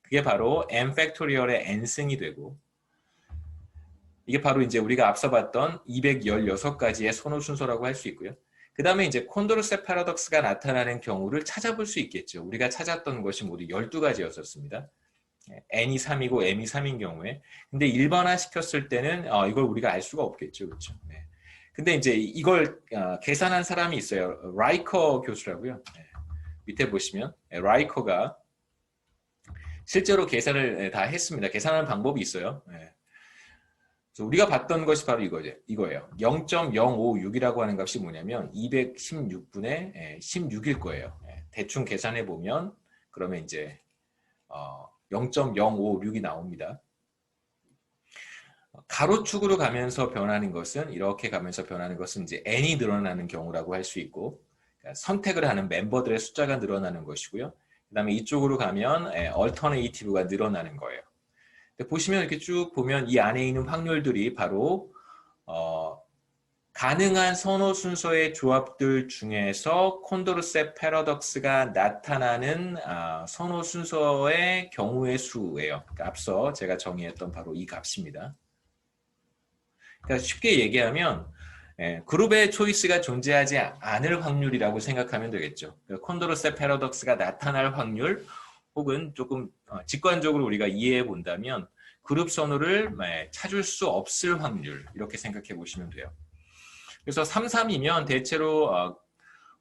그게 바로 n 팩토리얼의 n승이 되고 이게 바로 이제 우리가 앞서 봤던 216가지의 선호 순서라고 할 수 있고요. 그 다음에 이제 콘도르세 패러독스가 나타나는 경우를 찾아볼 수 있겠죠. 우리가 찾았던 것이 모두 12가지였었습니다. n이 3이고 m이 3인 경우에. 근데 일반화 시켰을 때는 이걸 우리가 알 수가 없겠죠. 그렇죠? 네. 근데 이제 이걸 계산한 사람이 있어요. 라이커 교수라고요. 네. 밑에 보시면 라이커가 실제로 계산을 다 했습니다. 계산하는 방법이 있어요. 네. 우리가 봤던 것이 바로 이거예요. 0.056이라고 하는 값이 뭐냐면 216분의 16일 거예요. 대충 계산해 보면 그러면 이제 0.056이 나옵니다. 가로축으로 가면서 변하는 것은 이렇게 가면서 변하는 것은 이제 n이 늘어나는 경우라고 할 수 있고 그러니까 선택을 하는 멤버들의 숫자가 늘어나는 것이고요. 그다음에 이쪽으로 가면 얼터네이티브가 늘어나는 거예요. 보시면 이렇게 쭉 보면 이 안에 있는 확률들이 바로 가능한 선호 순서의 조합들 중에서 콘도르세 패러독스가 나타나는 선호 순서의 경우의 수예요. 그러니까 앞서 제가 정의했던 바로 이 값입니다. 그러니까 쉽게 얘기하면 그룹의 초이스가 존재하지 않을 확률이라고 생각하면 되겠죠. 그러니까 콘도르세 패러독스가 나타날 확률 혹은 조금 직관적으로 우리가 이해해 본다면 그룹 선호를 찾을 수 없을 확률 이렇게 생각해 보시면 돼요. 그래서 3, 3이면 대체로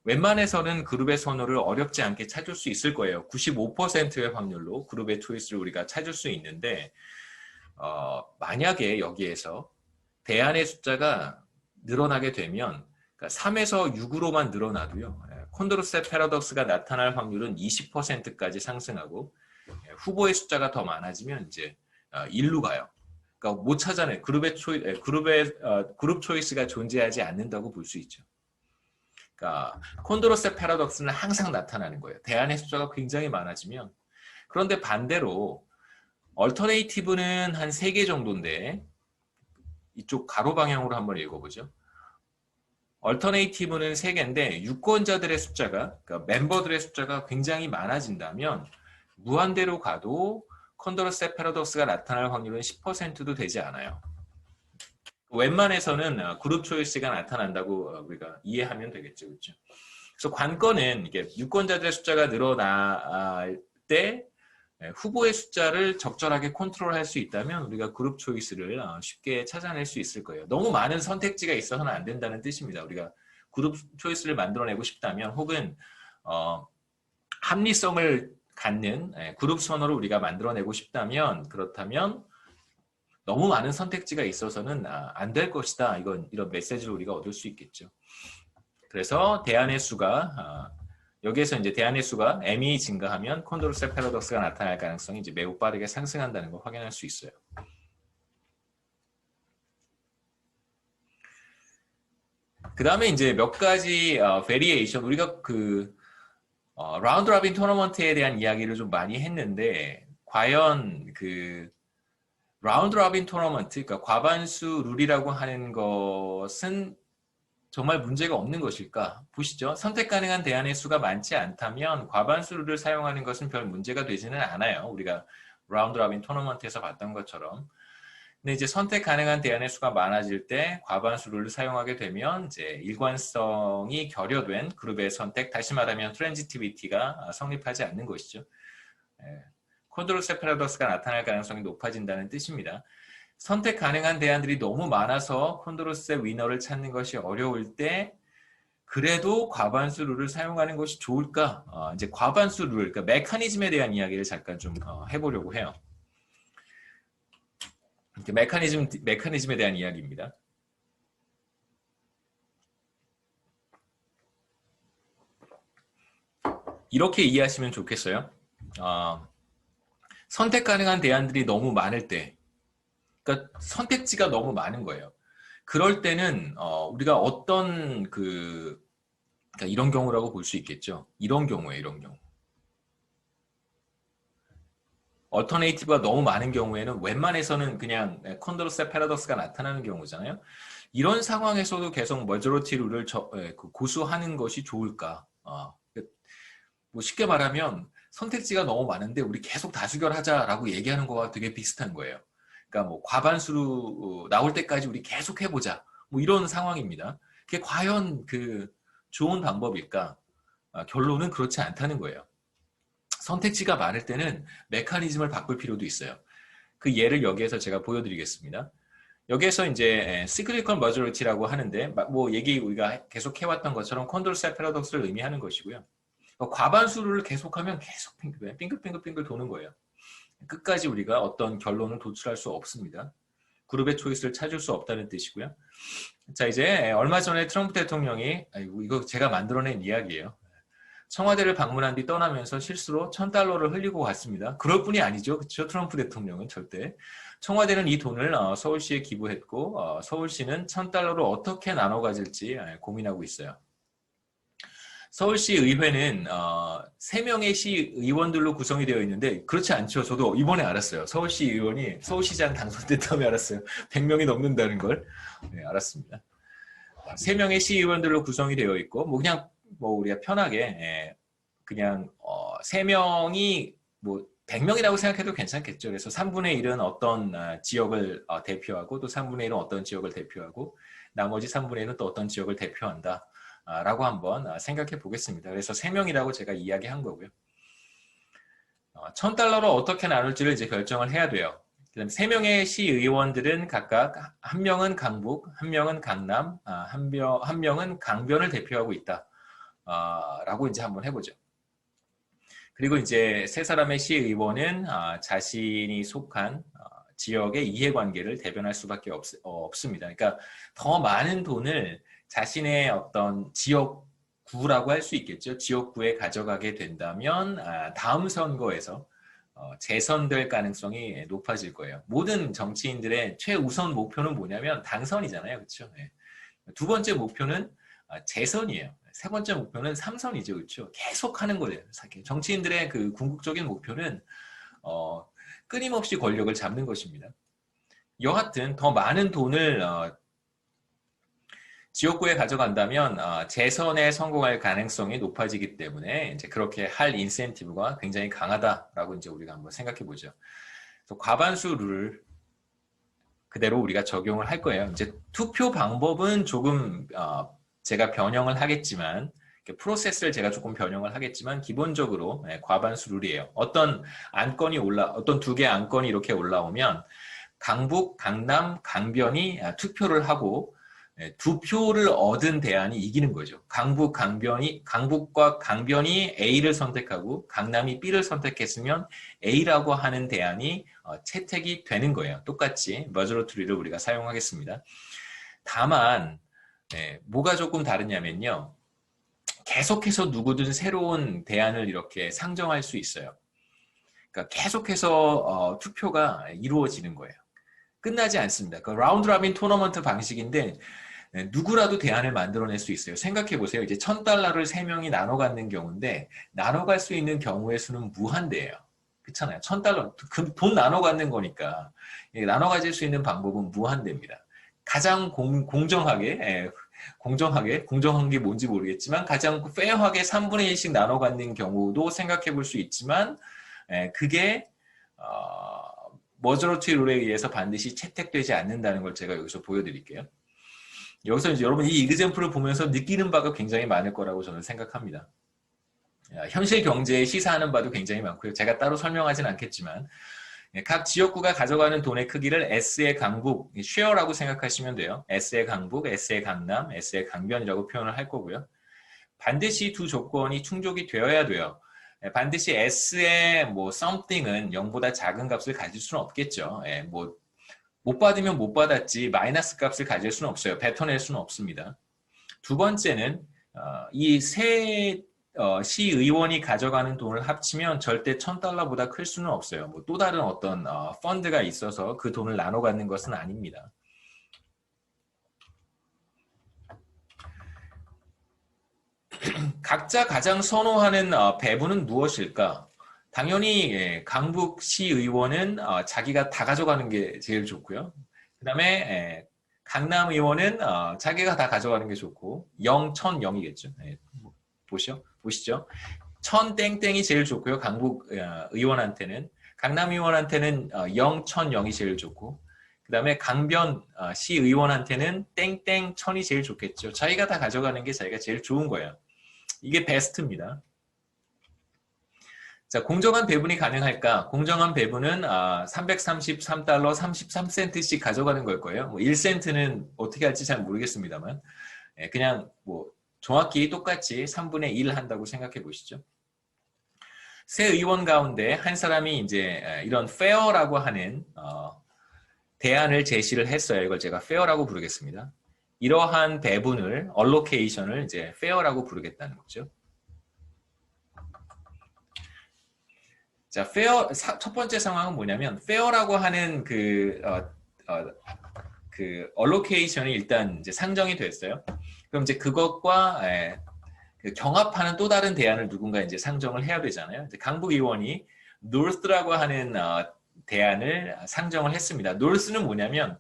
웬만해서는 그룹의 선호를 어렵지 않게 찾을 수 있을 거예요. 95%의 확률로 그룹의 초이스를 우리가 찾을 수 있는데 만약에 여기에서 대안의 숫자가 늘어나게 되면 그러니까 3에서 6으로만 늘어나도요. 콘도르세 패러독스가 나타날 확률은 20%까지 상승하고 후보의 숫자가 더 많아지면 이제 1로 가요. 그러니까 못 찾아내 그룹 초이스가 존재하지 않는다고 볼 수 있죠. 그러니까 콘도르세 패러독스는 항상 나타나는 거예요. 대안의 숫자가 굉장히 많아지면 그런데 반대로 얼터네이티브는 한 3개 정도인데 이쪽 가로 방향으로 한번 읽어보죠. 얼터네이티브는 3개인데 유권자들의 숫자가 그러니까 멤버들의 숫자가 굉장히 많아진다면 무한대로 가도 콘도르세 패러독스가 나타날 확률은 10%도 되지 않아요. 웬만해서는 그룹 초이스가 나타난다고 우리가 이해하면 되겠죠. 그렇죠? 그래서 관건은 이게 유권자들의 숫자가 늘어날 때 후보의 숫자를 적절하게 컨트롤할 수 있다면 우리가 그룹 초이스를 쉽게 찾아낼 수 있을 거예요. 너무 많은 선택지가 있어서는 안 된다는 뜻입니다. 우리가 그룹 초이스를 만들어내고 싶다면 혹은 합리성을 갖는 그룹 선호를 우리가 만들어내고 싶다면 그렇다면 너무 많은 선택지가 있어서는 안 될 것이다. 이런 메시지를 우리가 얻을 수 있겠죠. 그래서 대안의 수가 여기에서 이제 대안의 수가 m이 증가하면 콘도르세 패러독스가 나타날 가능성이 이제 매우 빠르게 상승한다는 걸 확인할 수 있어요. 그 다음에 이제 몇 가지 베리에이션 우리가 라운드 로빈 토너먼트에 대한 이야기를 좀 많이 했는데 과연 라운드 로빈 토너먼트 그러니까 과반수 룰이라고 하는 것은 정말 문제가 없는 것일까? 보시죠. 선택 가능한 대안의 수가 많지 않다면 과반수 룰을 사용하는 것은 별 문제가 되지는 않아요. 우리가 라운드 로빈 토너먼트에서 봤던 것처럼. 근데 이제 선택 가능한 대안의 수가 많아질 때 과반수 룰을 사용하게 되면 이제 일관성이 결여된 그룹의 선택, 다시 말하면 트랜지티비티가 성립하지 않는 것이죠. 콘도르세 패러독스가 나타날 가능성이 높아진다는 뜻입니다. 선택 가능한 대안들이 너무 많아서 콘도르세 위너를 찾는 것이 어려울 때 그래도 과반수 룰을 사용하는 것이 좋을까? 이제 과반수 룰, 그러니까 메커니즘에 대한 이야기를 잠깐 좀 해보려고 해요. 이렇게 메커니즘에 대한 이야기입니다. 이렇게 이해하시면 좋겠어요. 선택 가능한 대안들이 너무 많을 때, 그러니까 선택지가 너무 많은 거예요. 그럴 때는 우리가 어떤 그러니까 이런 경우라고 볼 수 있겠죠. 이런 경우에 이런 경우. 얼터네이티브가 너무 많은 경우에는 웬만해서는 그냥 컨드로세 패러독스가 나타나는 경우잖아요. 이런 상황에서도 계속 머저리티 룰을 고수하는 것이 좋을까? 뭐 쉽게 말하면 선택지가 너무 많은데 우리 계속 다수결하자라고 얘기하는 거와 되게 비슷한 거예요. 그러니까 뭐 과반수로 나올 때까지 우리 계속 해보자. 뭐 이런 상황입니다. 그게 과연 그 좋은 방법일까? 결론은 그렇지 않다는 거예요. 선택지가 많을 때는 메커니즘을 바꿀 필요도 있어요. 그 예를 여기에서 제가 보여드리겠습니다. 여기에서 이제 시그니컬 머저리티라고 하는데 뭐 얘기 우리가 계속 해왔던 것처럼 콘돌세 패러독스를 의미하는 것이고요. 과반수를 계속하면 계속 빙글빙글 도는 거예요. 끝까지 우리가 어떤 결론을 도출할 수 없습니다. 그룹의 초이스를 찾을 수 없다는 뜻이고요. 자, 이제 얼마 전에 트럼프 대통령이 이거 제가 만들어낸 이야기예요. 청와대를 방문한 뒤 떠나면서 실수로 $1,000를 흘리고 갔습니다. 그럴 뿐이 아니죠. 그렇죠? 트럼프 대통령은 절대. 청와대는 이 돈을 서울시에 기부했고 서울시는 $1,000를 어떻게 나눠 가질지 고민하고 있어요. 서울시 의회는 3명의 시의원들로 구성이 되어 있는데 그렇지 않죠. 저도 이번에 알았어요. 서울시 의원이 서울시장 당선됐다며 알았어요. 100명이 넘는다는 걸 알았습니다. 3명의 시의원들로 구성이 되어 있고 그냥 우리가 편하게 그냥 3명이 100명이라고 생각해도 괜찮겠죠. 그래서 3분의 1은 어떤 지역을 대표하고 또 3분의 1은 어떤 지역을 대표하고 나머지 3분의 1은 또 어떤 지역을 대표한다. 라고 한번 생각해 보겠습니다. 그래서 3명이라고 제가 이야기한 거고요. $1,000로 어떻게 나눌지를 이제 결정을 해야 돼요. 그다음 3명의 시의원들은 각각 한 명은 강북, 한 명은 강남, 한 명은 강변을 대표하고 있다. 라고 이제 한번 해보죠. 그리고 이제 세 사람의 시의원은 자신이 속한 지역의 이해관계를 대변할 수밖에 없습니다. 그러니까 더 많은 돈을 자신의 어떤 지역구라고 할 수 있겠죠. 지역구에 가져가게 된다면 다음 선거에서 재선될 가능성이 높아질 거예요. 모든 정치인들의 최우선 목표는 뭐냐면 당선이잖아요. 그렇죠? 네. 두 번째 목표는 재선이에요. 세 번째 목표는 삼선이죠. 그렇죠? 계속 하는 거예요. 정치인들의 그 궁극적인 목표는 끊임없이 권력을 잡는 것입니다. 여하튼 더 많은 돈을 지역구에 가져간다면 재선에 성공할 가능성이 높아지기 때문에 이제 그렇게 할 인센티브가 굉장히 강하다라고 이제 우리가 한번 생각해 보죠. 과반수 룰 그대로 우리가 적용을 할 거예요. 이제 투표 방법은 조금 제가 변형을 하겠지만 프로세스를 제가 조금 변형을 하겠지만 기본적으로 과반수 룰이에요. 어떤 두 개의 안건이 이렇게 올라오면 강북, 강남, 강변이 투표를 하고 두 표를 얻은 대안이 이기는 거죠. 강북과 강변이 A를 선택하고 강남이 B를 선택했으면 A라고 하는 대안이 채택이 되는 거예요. 똑같이 머저리티를 우리가 사용하겠습니다. 다만 뭐가 조금 다르냐면요. 계속해서 누구든 새로운 대안을 이렇게 상정할 수 있어요. 그러니까 계속해서 투표가 이루어지는 거예요. 끝나지 않습니다. 그 라운드 라빈 토너먼트 방식인데 누구라도 대안을 만들어낼 수 있어요. 생각해 보세요. 이제 $1,000를 3명이 나눠 갖는 경우인데 나눠 갈 수 있는 경우의 수는 무한대예요. 그렇잖아요. $1,000 돈 나눠 갖는 거니까 나눠 가질 수 있는 방법은 무한대입니다. 가장 공정한 게 뭔지 모르겠지만 가장 페어하게 3분의 1씩 나눠 갖는 경우도 생각해 볼 수 있지만 그게 머저리티 룰에 의해서 반드시 채택되지 않는다는 걸 제가 여기서 보여드릴게요. 여기서 이제 여러분 이 이그젬플을 보면서 느끼는 바가 굉장히 많을 거라고 저는 생각합니다. 현실 경제에 시사하는 바도 굉장히 많고요. 제가 따로 설명하진 않겠지만 각 지역구가 가져가는 돈의 크기를 S의 강북, 쉐어라고 생각하시면 돼요. S의 강북, S의 강남, S의 강변이라고 표현을 할 거고요. 반드시 두 조건이 충족이 되어야 돼요. 반드시 S의 뭐 something은 0보다 작은 값을 가질 수는 없겠죠. 뭐 못 받으면 못 받았지 마이너스 값을 가질 수는 없어요. 뱉어낼 수는 없습니다. 두 번째는 이세 시의원이 가져가는 돈을 합치면 절대 $1,000보다 클 수는 없어요. 뭐 또 다른 어떤 펀드가 있어서 그 돈을 나눠 갖는 것은 아닙니다. 각자 가장 선호하는 배분은 무엇일까? 당연히 강북시의원은 자기가 다 가져가는 게 제일 좋고요. 그 다음에 강남의원은 자기가 다 가져가는 게 좋고 0, 1000, 0이겠죠. 보시죠. 1000 땡땡이 제일 좋고요. 강북 의원한테는. 강남 의원한테는 0, 1000, 0이 제일 좋고 그 다음에 강변 시의원한테는 땡땡 1000이 제일 좋겠죠. 자기가 다 가져가는 게 자기가 제일 좋은 거예요. 이게 베스트입니다. 자, 공정한 배분이 가능할까? 공정한 배분은 $333 33센트씩 가져가는 걸 거예요. 뭐 1센트는 어떻게 할지 잘 모르겠습니다만 그냥 뭐 정확히 똑같이 3분의 1 한다고 생각해 보시죠. 세 의원 가운데 한 사람이 이제 이런 fair라고 하는 대안을 제시를 했어요. 이걸 제가 fair라고 부르겠습니다. 이러한 배분을 allocation을 이제 fair라고 부르겠다는 거죠. 자, fair 첫 번째 상황은 뭐냐면 fair라고 하는 그 allocation이 일단 이제 상정이 됐어요. 그럼 이제 그것과 그 경합하는 또 다른 대안을 누군가 이제 상정을 해야 되잖아요. 강북 의원이 North라고 하는 대안을 상정을 했습니다. North는 뭐냐면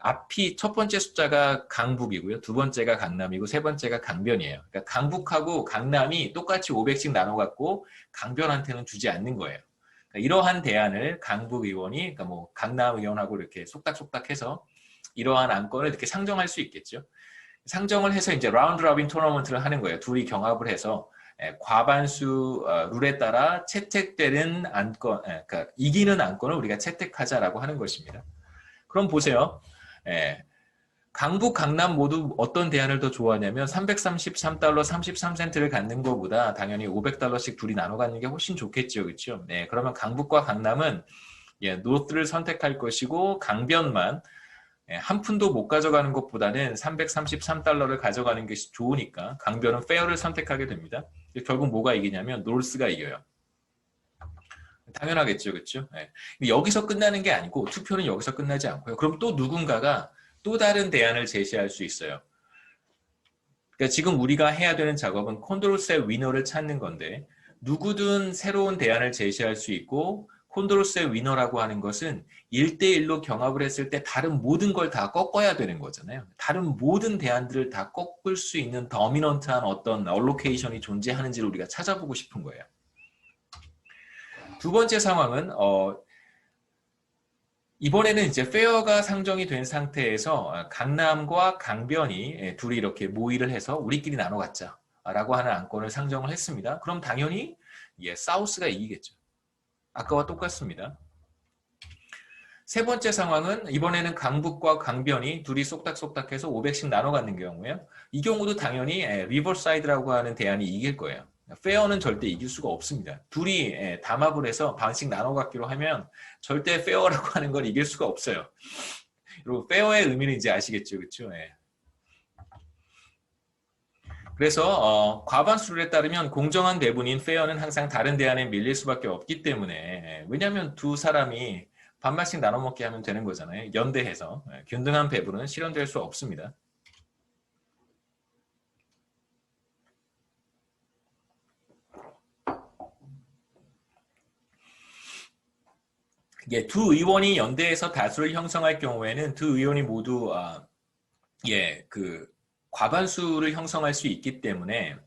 앞이 첫 번째 숫자가 강북이고요. 두 번째가 강남이고 세 번째가 강변이에요. 그러니까 강북하고 강남이 똑같이 500씩 나눠 갖고 강변한테는 주지 않는 거예요. 그러니까 이러한 대안을 강북 의원이 그러니까 뭐 강남 의원하고 이렇게 속닥속닥해서 이러한 안건을 이렇게 상정할 수 있겠죠. 상정을 해서 이제 라운드 로빈 토너먼트를 하는 거예요. 둘이 경합을 해서 과반수 룰에 따라 채택되는 안건, 그러니까 이기는 안건을 우리가 채택하자라고 하는 것입니다. 그럼 보세요. 강북, 강남 모두 어떤 대안을 더 좋아하냐면 $333 33센트를 갖는 것보다 당연히 $500씩 둘이 나눠 갖는 게 훨씬 좋겠죠. 그렇죠? 네, 그러면 강북과 강남은 노스를 선택할 것이고 강변만 한 푼도 못 가져가는 것보다는 $333를 가져가는 것이 좋으니까 강변은 페어를 선택하게 됩니다. 결국 뭐가 이기냐면 노스가 이겨요. 당연하겠죠. 그렇죠? 네. 여기서 끝나는 게 아니고 투표는 여기서 끝나지 않고요. 그럼 또 누군가가 또 다른 대안을 제시할 수 있어요. 그러니까 지금 우리가 해야 되는 작업은 콘도로스의 위너를 찾는 건데 누구든 새로운 대안을 제시할 수 있고 콘도로스의 위너라고 하는 것은 1대1로 경합을 했을 때 다른 모든 걸 다 꺾어야 되는 거잖아요. 다른 모든 대안들을 다 꺾을 수 있는 더미넌트한 어떤 얼로케이션이 존재하는지를 우리가 찾아보고 싶은 거예요. 두 번째 상황은 이번에는 이제 페어가 상정이 된 상태에서 강남과 강변이 둘이 이렇게 모의를 해서 우리끼리 나눠 갖자라고 하는 안건을 상정을 했습니다. 그럼 당연히 사우스가 이기겠죠. 아까와 똑같습니다. 세 번째 상황은 이번에는 강북과 강변이 둘이 쏙닥쏙닥해서 500씩 나눠 갖는 경우예요. 이 경우도 당연히 리버사이드라고 하는 대안이 이길 거예요. 페어는 절대 이길 수가 없습니다. 둘이 담합을 해서 반씩 나눠 갖기로 하면 절대 페어라고 하는 걸 이길 수가 없어요. 그리고 페어의 의미는 이제 아시겠죠, 그렇죠? 그래서 과반수에 따르면 공정한 배분인 페어는 항상 다른 대안에 밀릴 수밖에 없기 때문에 왜냐하면 두 사람이 반반씩 나눠 먹게 하면 되는 거잖아요. 연대해서 균등한 배분은 실현될 수 없습니다. 두 의원이 연대해서 다수를 형성할 경우에는 두 의원이 모두 과반수를 형성할 수 있기 때문에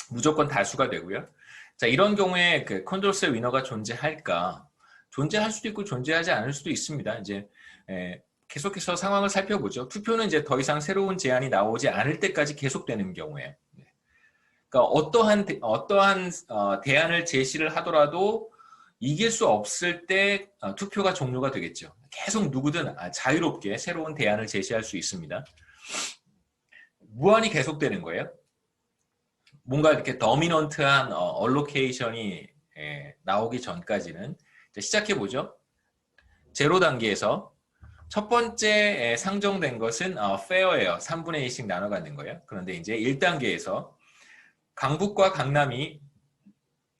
무조건 다수가 되고요. 자, 이런 경우에 콘도로스의 위너가 존재할까? 존재할 수도 있고 존재하지 않을 수도 있습니다. 이제 계속해서 상황을 살펴보죠. 투표는 이제 더 이상 새로운 제안이 나오지 않을 때까지 계속되는 경우에, 그러니까 어떠한 대안을 제시를 하더라도 이길 수 없을 때 투표가 종료가 되겠죠. 계속 누구든 자유롭게 새로운 대안을 제시할 수 있습니다. 무한히 계속되는 거예요. 뭔가 이렇게 더미넌트한 얼로케이션이 나오기 전까지는 시작해 보죠. 제로 단계에서 첫 번째 상정된 것은 페어예요. 3분의 2씩 나눠 갖는 거예요. 그런데 이제 1단계에서 강북과 강남이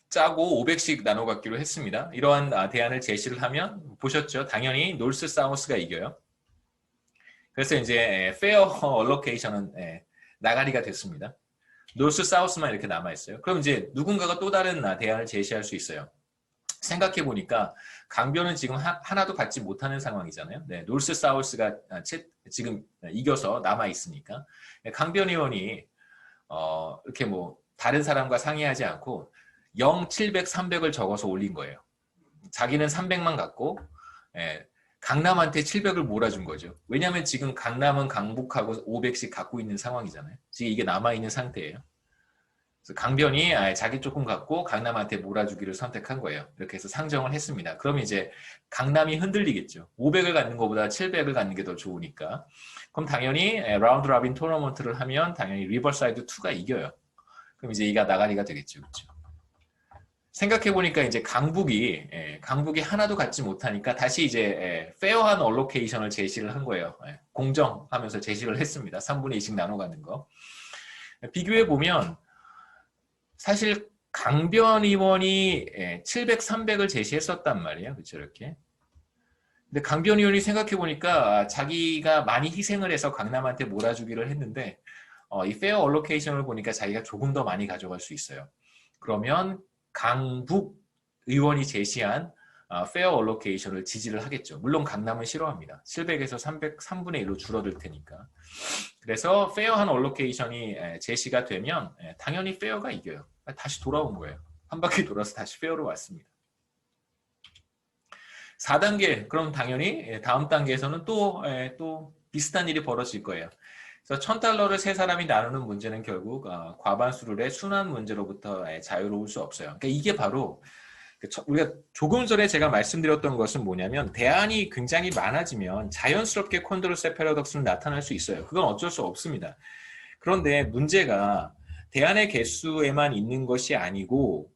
짜고 500씩 나눠 갖기로 했습니다. 이러한 대안을 제시를 하면 보셨죠? 당연히 노스 사우스가 이겨요. 그래서 이제 페어 얼로케이션은 나가리가 됐습니다. 노스 사우스만 이렇게 남아 있어요. 그럼 이제 누군가가 또 다른 대안을 제시할 수 있어요. 생각해 보니까 강변은 지금 하나도 받지 못하는 상황이잖아요. 네, 노스 사우스가 지금 이겨서 남아 있으니까 강변 의원이 이렇게 뭐 다른 사람과 상의하지 않고 0, 700, 300을 적어서 올린 거예요. 자기는 300만 갖고 강남한테 700을 몰아준 거죠. 왜냐하면 지금 강남은 강북하고 500씩 갖고 있는 상황이잖아요. 지금 이게 남아있는 상태예요. 그래서 강변이 자기 조금 갖고 강남한테 몰아주기를 선택한 거예요. 이렇게 해서 상정을 했습니다. 그럼 이제 강남이 흔들리겠죠. 500을 갖는 것보다 700을 갖는 게 더 좋으니까. 그럼 당연히 라운드 라빈 토너먼트를 하면 당연히 리버사이드 2가 이겨요. 그럼 이제 이가 나가리가 되겠죠. 그렇죠? 생각해보니까 이제 강북이 하나도 갖지 못하니까 다시 이제 페어한 얼로케이션을 제시를 한 거예요. 공정하면서 제시를 했습니다. 3분의 2씩 나눠 가는 거. 비교해보면 사실 강변 의원이 700, 300을 제시했었단 말이에요. 그렇죠? 이렇게. 근데 강변 의원이 생각해보니까 자기가 많이 희생을 해서 강남한테 몰아주기를 했는데 이 페어 얼로케이션을 보니까 자기가 조금 더 많이 가져갈 수 있어요. 그러면 강북 의원이 제시한 페어 얼로케이션을 지지를 하겠죠. 물론 강남은 싫어합니다. 700에서 300, 3분의 1로 줄어들 테니까. 그래서 페어한 얼로케이션이 제시가 되면 당연히 페어가 이겨요. 다시 돌아온 거예요. 한 바퀴 돌아서 다시 페어로 왔습니다. 4단계, 그럼 당연히 다음 단계에서는 또 비슷한 일이 벌어질 거예요. 그래서 $1000를 세 사람이 나누는 문제는 결국 과반수룰의 순환 문제로부터 자유로울 수 없어요. 그러니까 이게 바로 우리가 조금 전에 제가 말씀드렸던 것은 뭐냐면 대안이 굉장히 많아지면 자연스럽게 콘드로세 패러독스는 나타날 수 있어요. 그건 어쩔 수 없습니다. 그런데 문제가 대안의 개수에만 있는 것이 아니고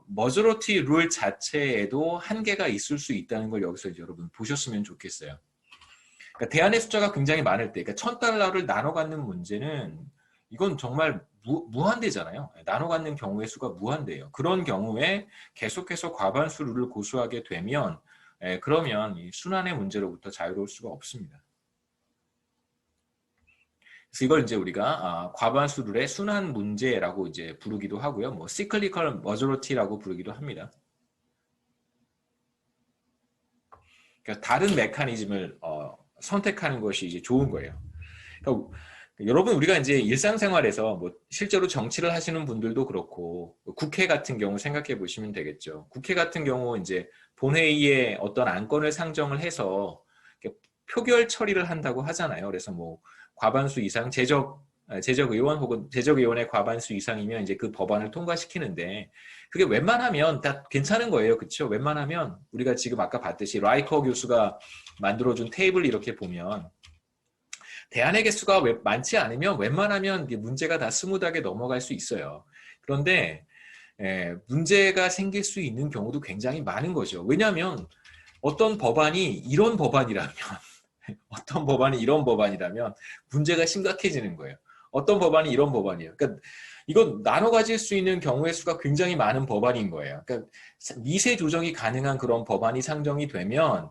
머저리티 룰 자체에도 한계가 있을 수 있다는 걸 여기서 이제 여러분 보셨으면 좋겠어요. 그러니까 대안의 숫자가 굉장히 많을 때, 그러니까 $1000를 나눠 갖는 문제는 이건 정말 무한대잖아요. 나눠 갖는 경우의 수가 무한대예요. 그런 경우에 계속해서 과반수 룰을 고수하게 되면 그러면 이 순환의 문제로부터 자유로울 수가 없습니다. 그래서 이걸 이제 우리가 과반수 룰의 순환 문제라고 이제 부르기도 하고요. 뭐 cyclical majority라고 부르기도 합니다. 그러니까 다른 메커니즘을 선택하는 것이 이제 좋은 거예요. 그러니까 여러분 우리가 이제 일상생활에서 뭐 실제로 정치를 하시는 분들도 그렇고 국회 같은 경우 생각해 보시면 되겠죠. 국회 같은 경우 이제 본회의에 어떤 안건을 상정을 해서 표결 처리를 한다고 하잖아요. 그래서 뭐 과반수 이상 제적의원 혹은 제적의원의 과반수 이상이면 이제 그 법안을 통과시키는데 그게 웬만하면 다 괜찮은 거예요. 그렇죠? 웬만하면 우리가 지금 아까 봤듯이 라이커 교수가 만들어준 테이블 이렇게 보면 대안의 개수가 많지 않으면 웬만하면 문제가 다 스무드하게 넘어갈 수 있어요. 그런데 문제가 생길 수 있는 경우도 굉장히 많은 거죠. 왜냐하면 어떤 법안이 이런 법안이라면 어떤 법안이 이런 법안이라면 문제가 심각해지는 거예요. 어떤 법안이 이런 법안이에요. 그러니까 이건 나눠 가질 수 있는 경우의 수가 굉장히 많은 법안인 거예요. 그러니까 미세 조정이 가능한 그런 법안이 상정이 되면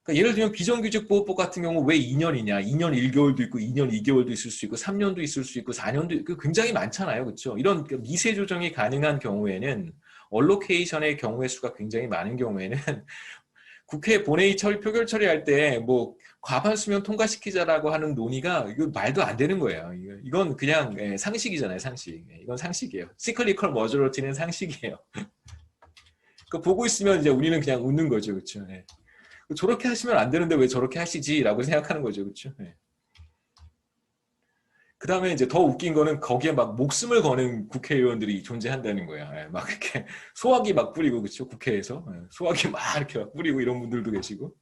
그러니까 예를 들면 비정규직보호법 같은 경우 왜 2년이냐? 2년 1개월도 있고 2년 2개월도 있을 수 있고 3년도 있을 수 있고 4년도 있고 굉장히 많잖아요. 그렇죠? 이런 미세 조정이 가능한 경우에는 얼로케이션의 경우의 수가 굉장히 많은 경우에는 국회 본회의 표결 처리할 때 뭐 과반수면 통과시키자라고 하는 논의가 이거 말도 안 되는 거예요. 이건 그냥 상식이잖아요, 상식. 이건 상식이에요. 시클리컬 머저리티는 상식이에요. 그 보고 있으면 이제 우리는 그냥 웃는 거죠, 그렇죠? 저렇게 하시면 안 되는데 왜 저렇게 하시지라고 생각하는 거죠, 그렇죠? 그 다음에 이제 더 웃긴 거는 거기에 막 목숨을 거는 국회의원들이 존재한다는 거야. 막 이렇게 소화기 막 뿌리고 그렇죠, 국회에서 소화기 막 이렇게 막 뿌리고 이런 분들도 계시고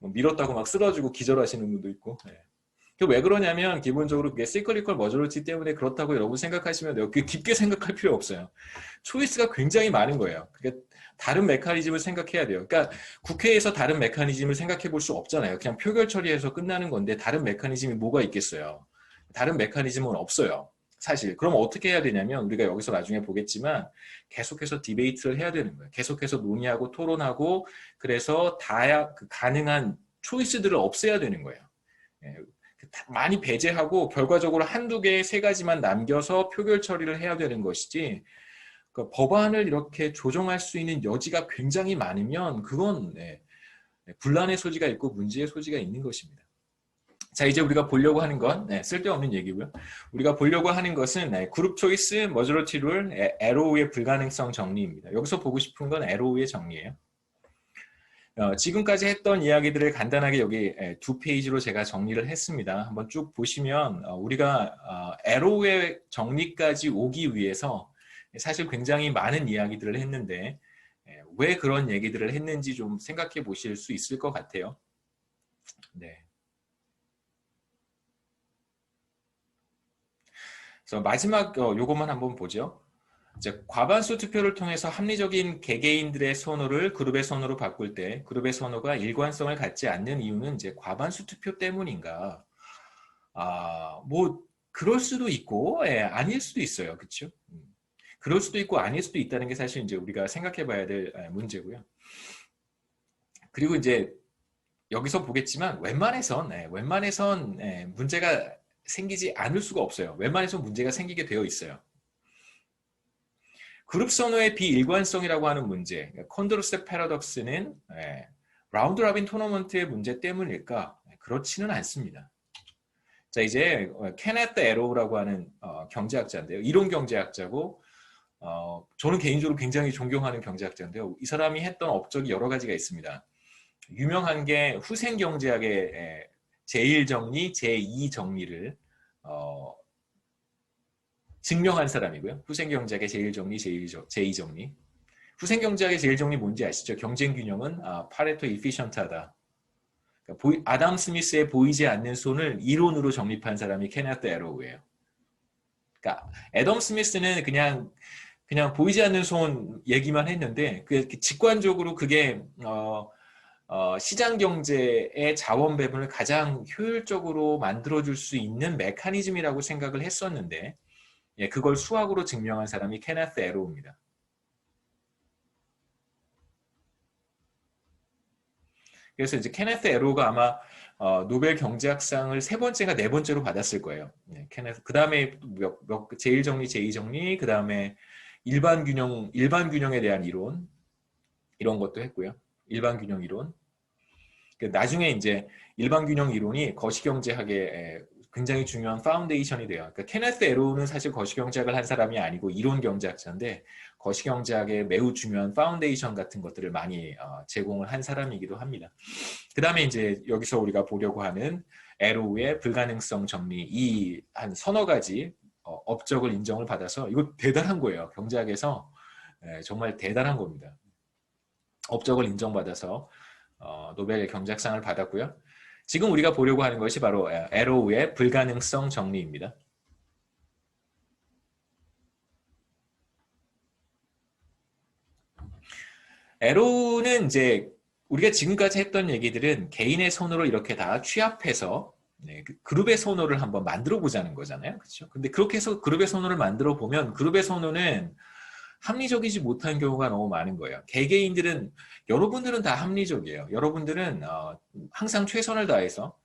밀었다고 막 쓰러지고 기절하시는 분도 있고. 왜 그러냐면 기본적으로 그게 시클리컬 머저리티 때문에 그렇다고 여러분 생각하시면 돼요. 깊게 생각할 필요 없어요. 초이스가 굉장히 많은 거예요. 그러니까 다른 메커니즘을 생각해야 돼요. 그러니까 국회에서 다른 메커니즘을 생각해 볼 수 없잖아요. 그냥 표결 처리해서 끝나는 건데 다른 메커니즘이 뭐가 있겠어요. 다른 메커니즘은 없어요. 사실. 그럼 어떻게 해야 되냐면 우리가 여기서 나중에 보겠지만 계속해서 디베이트를 해야 되는 거예요. 계속해서 논의하고 토론하고 그래서 가능한 초이스들을 없애야 되는 거예요. 예, 많이 배제하고 결과적으로 한두 개, 세 가지만 남겨서 표결 처리를 해야 되는 것이지 그러니까 법안을 이렇게 조정할 수 있는 여지가 굉장히 많으면 그건 분란의 소지가 있고 문제의 소지가 있는 것입니다. 자, 이제 우리가 보려고 하는 건 쓸데없는 얘기고요. 우리가 보려고 하는 것은 그룹 초이스, 머저리티 룰, 에로우의 불가능성 정리입니다. 여기서 보고 싶은 건 에로우의 정리예요. 지금까지 했던 이야기들을 간단하게 여기 2페이지로 제가 정리를 했습니다. 한번 쭉 보시면 우리가 에로우의 정리까지 오기 위해서 사실 굉장히 많은 이야기들을 했는데 왜 그런 얘기들을 했는지 좀 생각해 보실 수 있을 것 같아요. 네. 그래서 마지막 요것만 한번 보죠. 이제 과반수 투표를 통해서 합리적인 개개인들의 선호를 그룹의 선호로 바꿀 때 그룹의 선호가 일관성을 갖지 않는 이유는 이제 과반수 투표 때문인가? 뭐 그럴 수도 있고 아닐 수도 있어요. 그렇죠? 그럴 수도 있고 아닐 수도 있다는 게 사실 이제 우리가 생각해 봐야 될 문제고요. 그리고 이제 여기서 보겠지만 웬만해선 문제가 생기지 않을 수가 없어요. 웬만해선 문제가 생기게 되어 있어요. 그룹 선호의 비일관성이라고 하는 문제, 콘드로스 패러독스는 라운드 라빈 토너먼트의 문제 때문일까? 그렇지는 않습니다. 자, 이제 케네트 에로우라고 하는 경제학자인데요. 이론 경제학자고 저는 개인적으로 굉장히 존경하는 경제학자인데요. 이 사람이 했던 업적이 여러 가지가 있습니다. 유명한 게 후생 경제학의 제1정리, 제2정리를 증명한 사람이고요. 후생경제학의 제1정리, 제2정리. 후생경제학의 제1정리 뭔지 아시죠? 경쟁균형은 파레토 이피션트하다. 그러니까 아담 스미스의 보이지 않는 손을 이론으로 정립한 사람이 케네트 에로우예요. 그러니까 애덤 스미스는 그냥 보이지 않는 손 얘기만 했는데 직관적으로 그게 시장 경제의 자원 배분을 가장 효율적으로 만들어줄 수 있는 메커니즘이라고 생각을 했었는데 그걸 수학으로 증명한 사람이 케네트 에로우입니다. 그래서 이제 케네트 에로우가 아마 노벨 경제학상을 3번째가 4번째로 받았을 거예요. 그 다음에 제1정리, 제2정리, 그 다음에 일반 균형에 대한 이런 것도 했고요. 일반 균형 이론. 나중에 이제 일반 균형 이론이 거시경제학의 굉장히 중요한 파운데이션이 돼요. 그러니까 케네트 에로우는 사실 거시경제학을 한 사람이 아니고 이론 경제학자인데 거시경제학의 매우 중요한 파운데이션 같은 것들을 많이 제공을 한 사람이기도 합니다. 그 다음에 이제 여기서 우리가 보려고 하는 에로우의 불가능성 정리 이 한 서너 가지 업적을 인정을 받아서 이거 대단한 거예요. 경제학에서 정말 대단한 겁니다. 업적을 인정받아서 노벨 경제학상을 받았고요. 지금 우리가 보려고 하는 것이 바로 에로우의 불가능성 정리입니다. 에로우는 이제 우리가 지금까지 했던 얘기들은 개인의 손으로 이렇게 다 취합해서 그룹의 선호를 한번 만들어 보자는 거잖아요. 그렇죠? 근데 그렇게 해서 그룹의 선호를 만들어 보면 그룹의 선호는 합리적이지 못한 경우가 너무 많은 거예요. 개개인들은 여러분들은 다 합리적이에요. 여러분들은 항상 최선을 다해서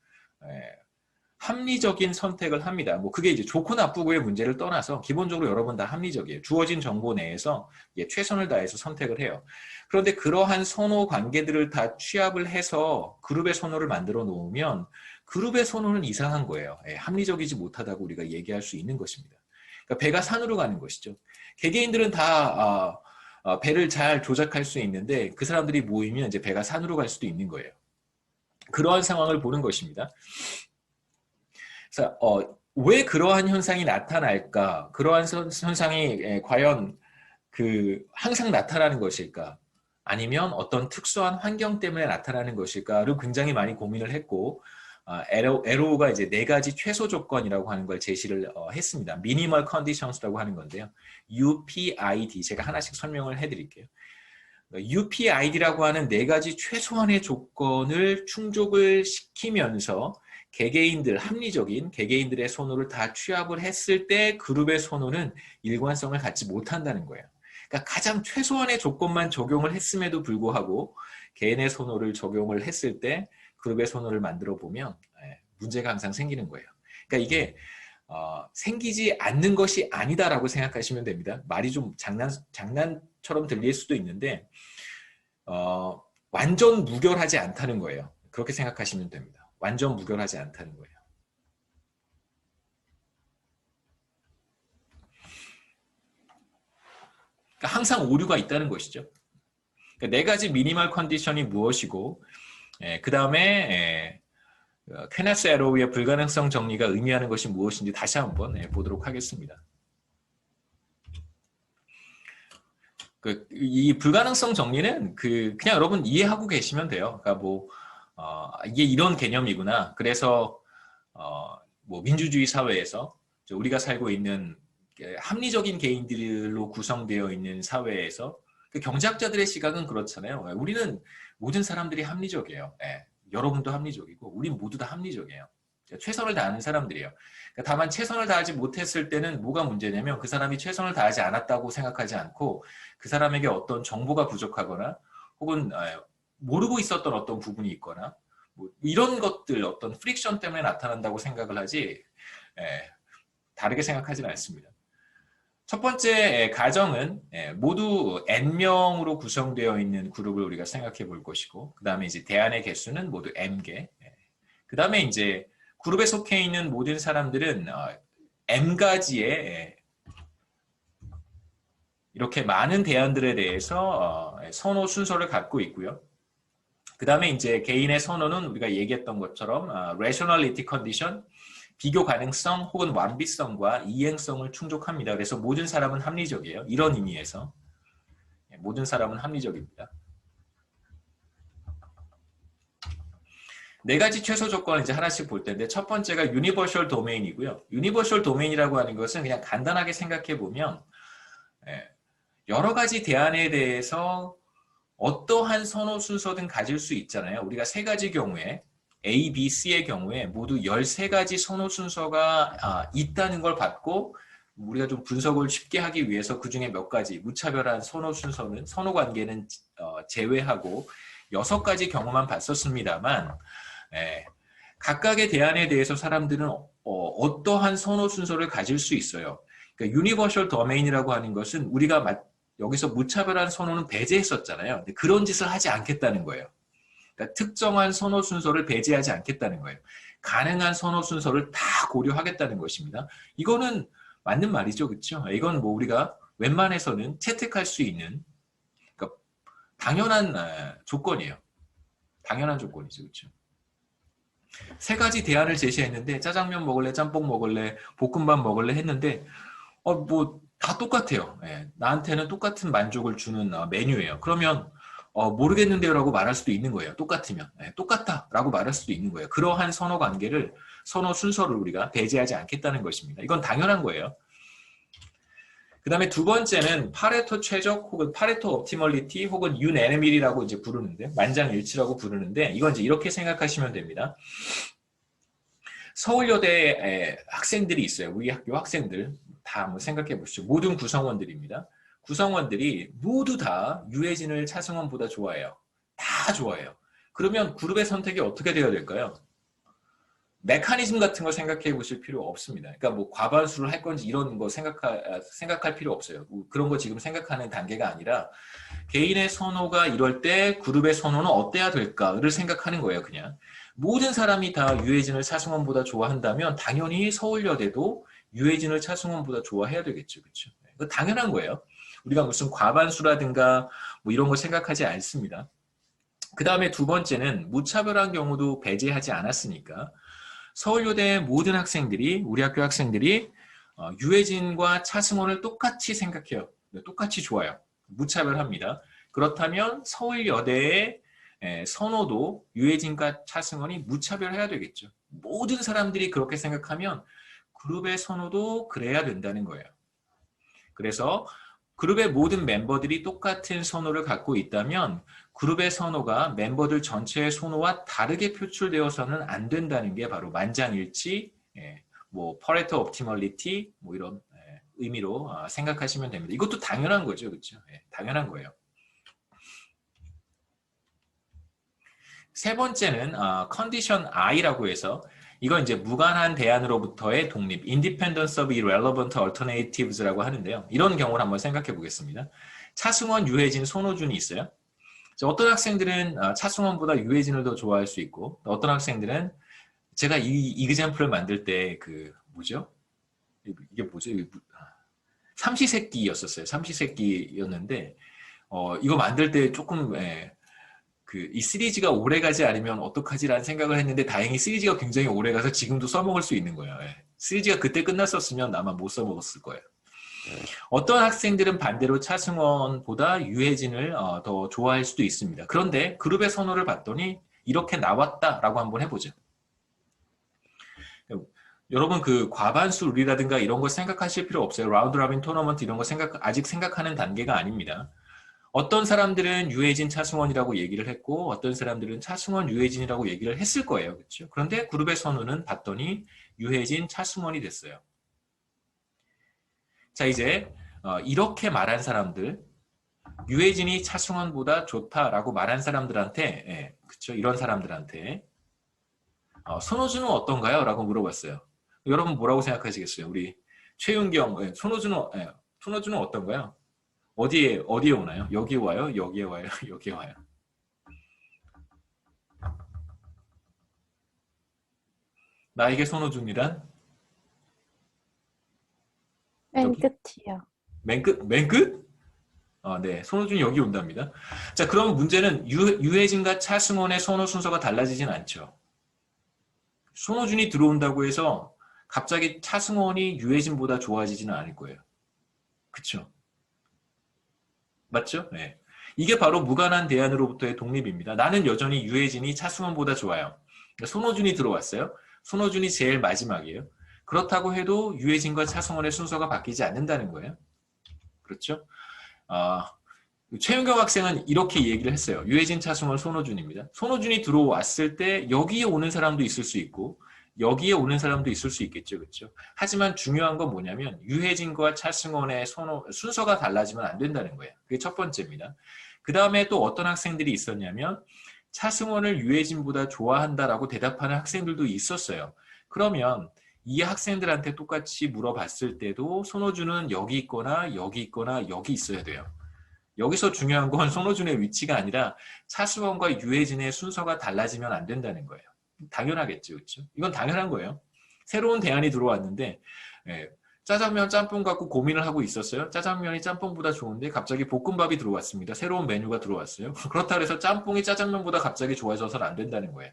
합리적인 선택을 합니다. 뭐 그게 이제 좋고 나쁘고의 문제를 떠나서 기본적으로 여러분 다 합리적이에요. 주어진 정보 내에서 최선을 다해서 선택을 해요. 그런데 그러한 선호 관계들을 다 취합을 해서 그룹의 선호를 만들어 놓으면 그룹의 선호는 이상한 거예요. 합리적이지 못하다고 우리가 얘기할 수 있는 것입니다. 그러니까 배가 산으로 가는 것이죠. 개개인들은 다 배를 잘 조작할 수 있는데 그 사람들이 모이면 이제 배가 산으로 갈 수도 있는 거예요. 그러한 상황을 보는 것입니다. 그래서 왜 그러한 현상이 나타날까? 그러한 현상이 과연 항상 나타나는 것일까? 아니면 어떤 특수한 환경 때문에 나타나는 것일까를 굉장히 많이 고민을 했고 에로우가 이제 네 가지 최소 조건이라고 하는 걸 제시를 했습니다. 미니멀 컨디션스라고 하는 건데요. UPID 제가 하나씩 설명을 해드릴게요. UPID라고 하는 네 가지 최소한의 조건을 충족을 시키면서 개개인들, 합리적인 개개인들의 선호를 다 취합을 했을 때 그룹의 선호는 일관성을 갖지 못한다는 거예요. 그러니까 가장 최소한의 조건만 적용을 했음에도 불구하고 개인의 선호를 적용을 했을 때 그룹의 선호를 만들어 보면 문제가 항상 생기는 거예요. 그러니까 이게 생기지 않는 것이 아니다라고 생각하시면 됩니다. 말이 좀 장난처럼 들릴 수도 있는데 완전 무결하지 않다는 거예요. 그렇게 생각하시면 됩니다. 완전 무결하지 않다는 거예요. 그러니까 항상 오류가 있다는 것이죠. 그러니까 네 가지 미니멀 컨디션이 무엇이고 그 다음에 케네스 에로우의 불가능성 정리가 의미하는 것이 무엇인지 다시 한번 보도록 하겠습니다. 이 불가능성 정리는 그냥 여러분 이해하고 계시면 돼요. 그러니까 이게 이런 개념이구나. 그래서 뭐 민주주의 사회에서 우리가 살고 있는 합리적인 개인들로 구성되어 있는 사회에서 경제학자들의 시각은 그렇잖아요. 우리는 모든 사람들이 합리적이에요. 여러분도 합리적이고 우리 모두 다 합리적이에요. 최선을 다하는 사람들이에요. 다만 최선을 다하지 못했을 때는 뭐가 문제냐면 그 사람이 최선을 다하지 않았다고 생각하지 않고 그 사람에게 어떤 정보가 부족하거나 혹은 모르고 있었던 어떤 부분이 있거나 뭐 이런 것들 어떤 프릭션 때문에 나타난다고 생각을 하지 다르게 생각하지는 않습니다. 첫 번째 가정은 모두 N명으로 구성되어 있는 그룹을 우리가 생각해 볼 것이고 그 다음에 이제 대안의 개수는 모두 M개 그 다음에 이제 그룹에 속해 있는 모든 사람들은 M가지의 이렇게 많은 대안들에 대해서 선호 순서를 갖고 있고요. 그 다음에 이제 개인의 선호는 우리가 얘기했던 것처럼 rationality condition, 비교 가능성 혹은 완비성과 이행성을 충족합니다. 그래서 모든 사람은 합리적이에요. 이런 의미에서 모든 사람은 합리적입니다. 네 가지 최소 조건을 이제 하나씩 볼 텐데 첫 번째가 유니버셜 도메인이고요. 유니버셜 도메인이라고 하는 것은 그냥 간단하게 생각해 보면 여러 가지 대안에 대해서 어떠한 선호 순서든 가질 수 있잖아요. 우리가 세 가지 경우에 A, B, C의 경우에 모두 13가지 선호 순서가 있다는 걸 봤고 우리가 좀 분석을 쉽게 하기 위해서 그 중에 몇 가지 무차별한 선호 순서는 선호 관계는 제외하고 6가지 경우만 봤었습니다만 각각의 대안에 대해서 사람들은 어떠한 선호 순서를 가질 수 있어요. 그러니까 유니버셜 도메인이라고 하는 것은 우리가 여기서 무차별한 선호는 배제했었잖아요. 근데 그런 짓을 하지 않겠다는 거예요. 그러니까 특정한 선호 순서를 배제하지 않겠다는 거예요. 가능한 선호 순서를 다 고려하겠다는 것입니다. 이거는 맞는 말이죠. 그렇죠? 이건 뭐 우리가 웬만해서는 채택할 수 있는 그러니까 당연한 조건이에요. 당연한 조건이죠. 그렇죠? 세 가지 대안을 제시했는데 짜장면 먹을래, 짬뽕 먹을래, 볶음밥 먹을래 했는데 뭐 다 똑같아요. 나한테는 똑같은 만족을 주는 메뉴예요. 그러면 모르겠는데요 라고 말할 수도 있는 거예요. 똑같으면. 똑같다 라고 말할 수도 있는 거예요. 그러한 선호 관계를 선호 순서를 우리가 배제하지 않겠다는 것입니다. 이건 당연한 거예요. 그 다음에 두 번째는 파레토 최적 혹은 파레토 옵티멀리티 혹은 유네네밀이라고 이제 부르는데 만장일치라고 부르는데 이건 이제 이렇게 생각하시면 됩니다. 서울여대 학생들이 있어요. 우리 학교 학생들 다 한번 생각해 보시죠. 모든 구성원들입니다. 구성원들이 모두 다 유해진을 차승원보다 좋아해요. 다 좋아해요. 그러면 그룹의 선택이 어떻게 되어야 될까요? 메커니즘 같은 거 생각해 보실 필요 없습니다. 그러니까 뭐 과반수를 할 건지 이런 거 생각할 필요 없어요. 그런 거 지금 생각하는 단계가 아니라 개인의 선호가 이럴 때 그룹의 선호는 어때야 될까를 생각하는 거예요. 그냥 모든 사람이 다 유해진을 차승원보다 좋아한다면 당연히 서울여대도 유해진을 차승원보다 좋아해야 되겠죠. 그렇죠? 이거 당연한 거예요. 우리가 무슨 과반수라든가 뭐 이런 거 생각하지 않습니다. 그 다음에 두 번째는 무차별한 경우도 배제하지 않았으니까 서울여대의 모든 학생들이 우리 학교 학생들이 유해진과 차승원을 똑같이 생각해요. 똑같이 좋아요. 무차별합니다. 그렇다면 서울여대의 선호도 유해진과 차승원이 무차별해야 되겠죠. 모든 사람들이 그렇게 생각하면 그룹의 선호도 그래야 된다는 거예요. 그래서 그룹의 모든 멤버들이 똑같은 선호를 갖고 있다면 그룹의 선호가 멤버들 전체의 선호와 다르게 표출되어서는 안 된다는 게 바로 만장일치, 뭐 퍼레토 옵티멀리티 뭐 이런 의미로 생각하시면 됩니다. 이것도 당연한 거죠, 그렇죠? 당연한 거예요. 세 번째는 컨디션 I라고 해서 이건 이제 무관한 대안으로부터의 독립, Independence of Irrelevant Alternatives라고 하는데요. 이런 경우를 한번 생각해 보겠습니다. 차승원, 유해진, 손호준이 있어요. 어떤 학생들은 차승원보다 유해진을 더 좋아할 수 있고 어떤 학생들은 제가 이 이그젬플을 만들 때 그 뭐죠? 이게 뭐죠? 삼시세끼였었어요. 삼시세끼였는데 이거 만들 때 조금 이 시리즈가 오래 가지 않으면 어떡하지라는 생각을 했는데 다행히 시리즈가 굉장히 오래 가서 지금도 써먹을 수 있는 거예요. 시리즈가 그때 끝났었으면 아마 못 써먹었을 거예요. 어떤 학생들은 반대로 차승원보다 유해진을 더 좋아할 수도 있습니다. 그런데 그룹의 선호를 봤더니 이렇게 나왔다라고 한번 해보죠. 여러분 그 과반수 룰이라든가 이런 거 생각하실 필요 없어요. 라운드 라빈 토너먼트 이런 거 아직 생각하는 단계가 아닙니다. 어떤 사람들은 유해진, 차승원이라고 얘기를 했고 어떤 사람들은 차승원, 유해진이라고 얘기를 했을 거예요. 그렇죠? 그런데 그룹의 선호는 봤더니 유해진, 차승원이 됐어요. 자, 이제 이렇게 말한 사람들, 유해진이 차승원보다 좋다라고 말한 사람들한테, 그렇죠? 이런 사람들한테 손호준은 어떤가요? 라고 물어봤어요. 여러분 뭐라고 생각하시겠어요? 우리 최윤경, 손호준은 어떤가요? 어디에 오나요? 여기 와요? 여기에 와요? 여기에 와요? 나에게 손호준이란? 맨 여기? 끝이요. 맨 끝? 맨 끝? 네. 손호준이 여기 온답니다. 자, 그럼 문제는 유해진과 차승원의 선호 순서가 달라지진 않죠. 손호준이 들어온다고 해서 갑자기 차승원이 유해진보다 좋아지지는 않을 거예요. 그쵸? 맞죠? 네. 이게 바로 무관한 대안으로부터의 독립입니다. 나는 여전히 유해진이 차승원보다 좋아요. 손호준이 들어왔어요. 손호준이 제일 마지막이에요. 그렇다고 해도 유해진과 차승원의 순서가 바뀌지 않는다는 거예요. 그렇죠? 최윤경 학생은 이렇게 얘기를 했어요. 유해진, 차승원, 손호준입니다. 손호준이 들어왔을 때 여기에 오는 사람도 있을 수 있고 여기에 오는 사람도 있을 수 있겠죠. 그렇죠? 하지만 중요한 건 뭐냐면 유해진과 차승원의 순서가 달라지면 안 된다는 거예요. 그게 첫 번째입니다. 그 다음에 또 어떤 학생들이 있었냐면 차승원을 유해진보다 좋아한다라고 대답하는 학생들도 있었어요. 그러면 이 학생들한테 똑같이 물어봤을 때도 손호준은 여기 있거나 여기 있거나 여기 있어야 돼요. 여기서 중요한 건 손호준의 위치가 아니라 차승원과 유해진의 순서가 달라지면 안 된다는 거예요. 당연하겠죠. 그렇죠? 이건 당연한 거예요. 새로운 대안이 들어왔는데 짜장면, 짬뽕 갖고 고민을 하고 있었어요. 짜장면이 짬뽕보다 좋은데 갑자기 볶음밥이 들어왔습니다. 새로운 메뉴가 들어왔어요. 그렇다고 해서 짬뽕이 짜장면보다 갑자기 좋아져서는 안 된다는 거예요.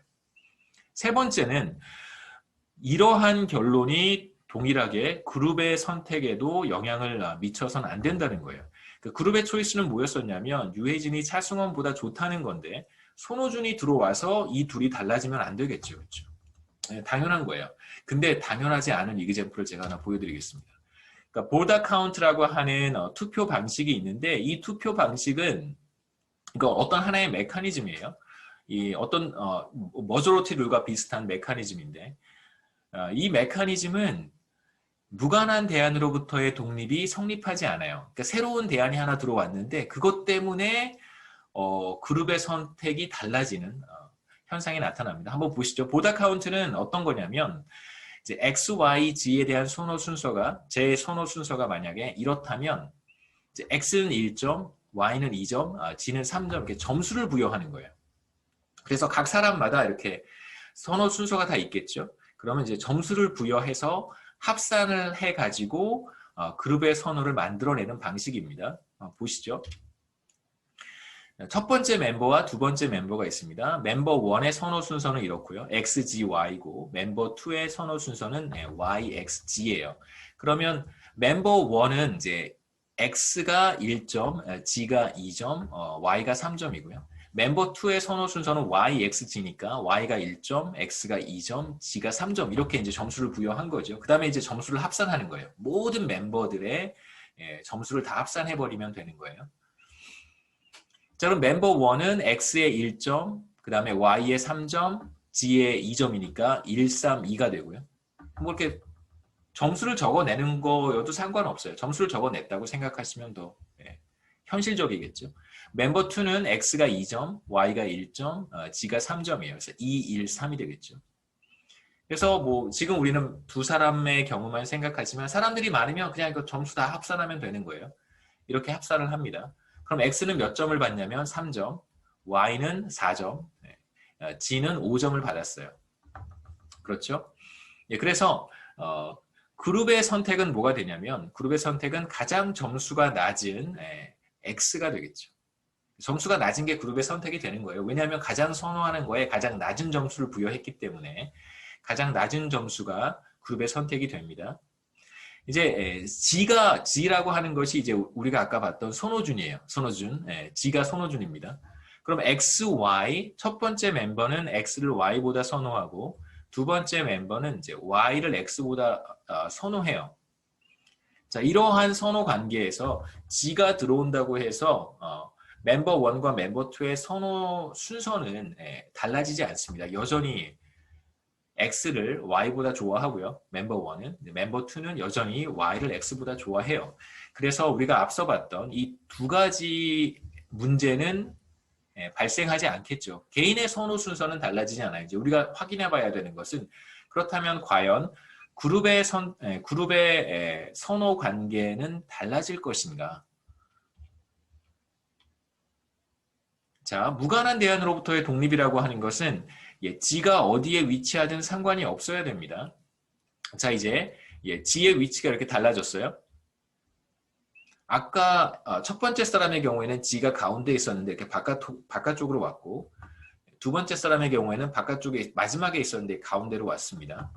세 번째는 이러한 결론이 동일하게 그룹의 선택에도 영향을 미쳐서는 안 된다는 거예요. 그 그룹의 초이스는 뭐였었냐면 유해진이 차승원보다 좋다는 건데 손호준이 들어와서 이 둘이 달라지면 안 되겠죠. 그렇죠? 네, 당연한 거예요. 근데 당연하지 않은 이그젬플을 제가 하나 보여드리겠습니다. 그러니까 보다 카운트라고 하는 투표 방식이 있는데 이 투표 방식은 이거 어떤 하나의 메커니즘이에요. 이 어떤 머저리티 룰과 비슷한 메커니즘인데 이 메커니즘은 무관한 대안으로부터의 독립이 성립하지 않아요. 그러니까 새로운 대안이 하나 들어왔는데 그것 때문에 그룹의 선택이 달라지는 현상이 나타납니다. 한번 보시죠. 보다 카운트는 어떤 거냐면 이제 X, Y, G에 대한 선호 순서가 제 선호 순서가 만약에 이렇다면 이제 X는 1점, Y는 2점, G는 3점 이렇게 점수를 부여하는 거예요. 그래서 각 사람마다 이렇게 선호 순서가 다 있겠죠. 그러면 이제 점수를 부여해서 합산을 해가지고 그룹의 선호를 만들어내는 방식입니다. 보시죠. 첫 번째 멤버와 두 번째 멤버가 있습니다. 멤버 1의 선호 순서는 이렇고요. X, G, Y고 멤버 2의 선호 순서는 Y, X, G예요. 그러면 멤버 1은 이제 X가 1점, G가 2점, Y가 3점이고요. 멤버 2의 선호 순서는 Y, X, G니까 Y가 1점, X가 2점, G가 3점 이렇게 이제 점수를 부여한 거죠. 그 다음에 이제 점수를 합산하는 거예요. 모든 멤버들의 점수를 다 합산해버리면 되는 거예요. 자, 그럼 멤버 1은 X의 1점, 그 다음에 Y의 3점, G의 2점이니까 1, 3, 2가 되고요. 뭐 이렇게 점수를 적어내는 거여도 상관없어요. 점수를 적어냈다고 생각하시면 더 현실적이겠죠. 멤버 2는 X가 2점, Y가 1점, G가 3점이에요. 그래서 2, 1, 3이 되겠죠. 그래서 뭐 지금 우리는 두 사람의 경우만 생각하지만 사람들이 많으면 그냥 이거 점수 다 합산하면 되는 거예요. 이렇게 합산을 합니다. 그럼 X는 몇 점을 받냐면 3점, Y는 4점, G는 5점을 받았어요. 그렇죠? 그래서 그룹의 선택은 뭐가 되냐면 그룹의 선택은 가장 점수가 낮은 X가 되겠죠. 점수가 낮은 게 그룹의 선택이 되는 거예요. 왜냐하면 가장 선호하는 거에 가장 낮은 점수를 부여했기 때문에 가장 낮은 점수가 그룹의 선택이 됩니다. 이제 G라고 하는 것이 이제 우리가 아까 봤던 손호준이에요. 손호준. G가 손호준입니다. 그럼 X, Y 첫 번째 멤버는 X를 Y보다 선호하고 두 번째 멤버는 이제 Y를 X보다 선호해요. 자, 이러한 선호 관계에서 G가 들어온다고 해서 멤버 1과 멤버 2의 선호 순서는 달라지지 않습니다. 여전히 X를 Y보다 좋아하고요. 멤버 1은. 멤버 2는 여전히 Y를 X보다 좋아해요. 그래서 우리가 앞서 봤던 이 두 가지 문제는 발생하지 않겠죠. 개인의 선호 순서는 달라지지 않아요. 이제 우리가 확인해 봐야 되는 것은 그렇다면 과연 그룹의 선호 관계는 달라질 것인가? 자, 무관한 대안으로부터의 독립이라고 하는 것은 G가 어디에 위치하든 상관이 없어야 됩니다. 자, 이제 G의 위치가 이렇게 달라졌어요. 아까 첫 번째 사람의 경우에는 G가 가운데 있었는데 이렇게 바깥쪽으로 왔고 두 번째 사람의 경우에는 바깥쪽에 마지막에 있었는데 가운데로 왔습니다.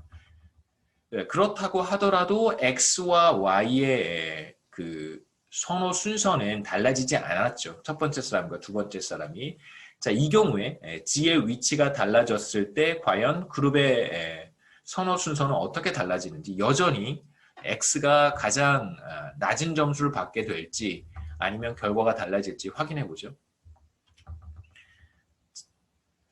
그렇다고 하더라도 X와 Y의 그 선호 순서는 달라지지 않았죠. 첫 번째 사람과 두 번째 사람이. 자, 이 경우에 G의 위치가 달라졌을 때 과연 그룹의 선호 순서는 어떻게 달라지는지 여전히 X가 가장 낮은 점수를 받게 될지 아니면 결과가 달라질지 확인해 보죠.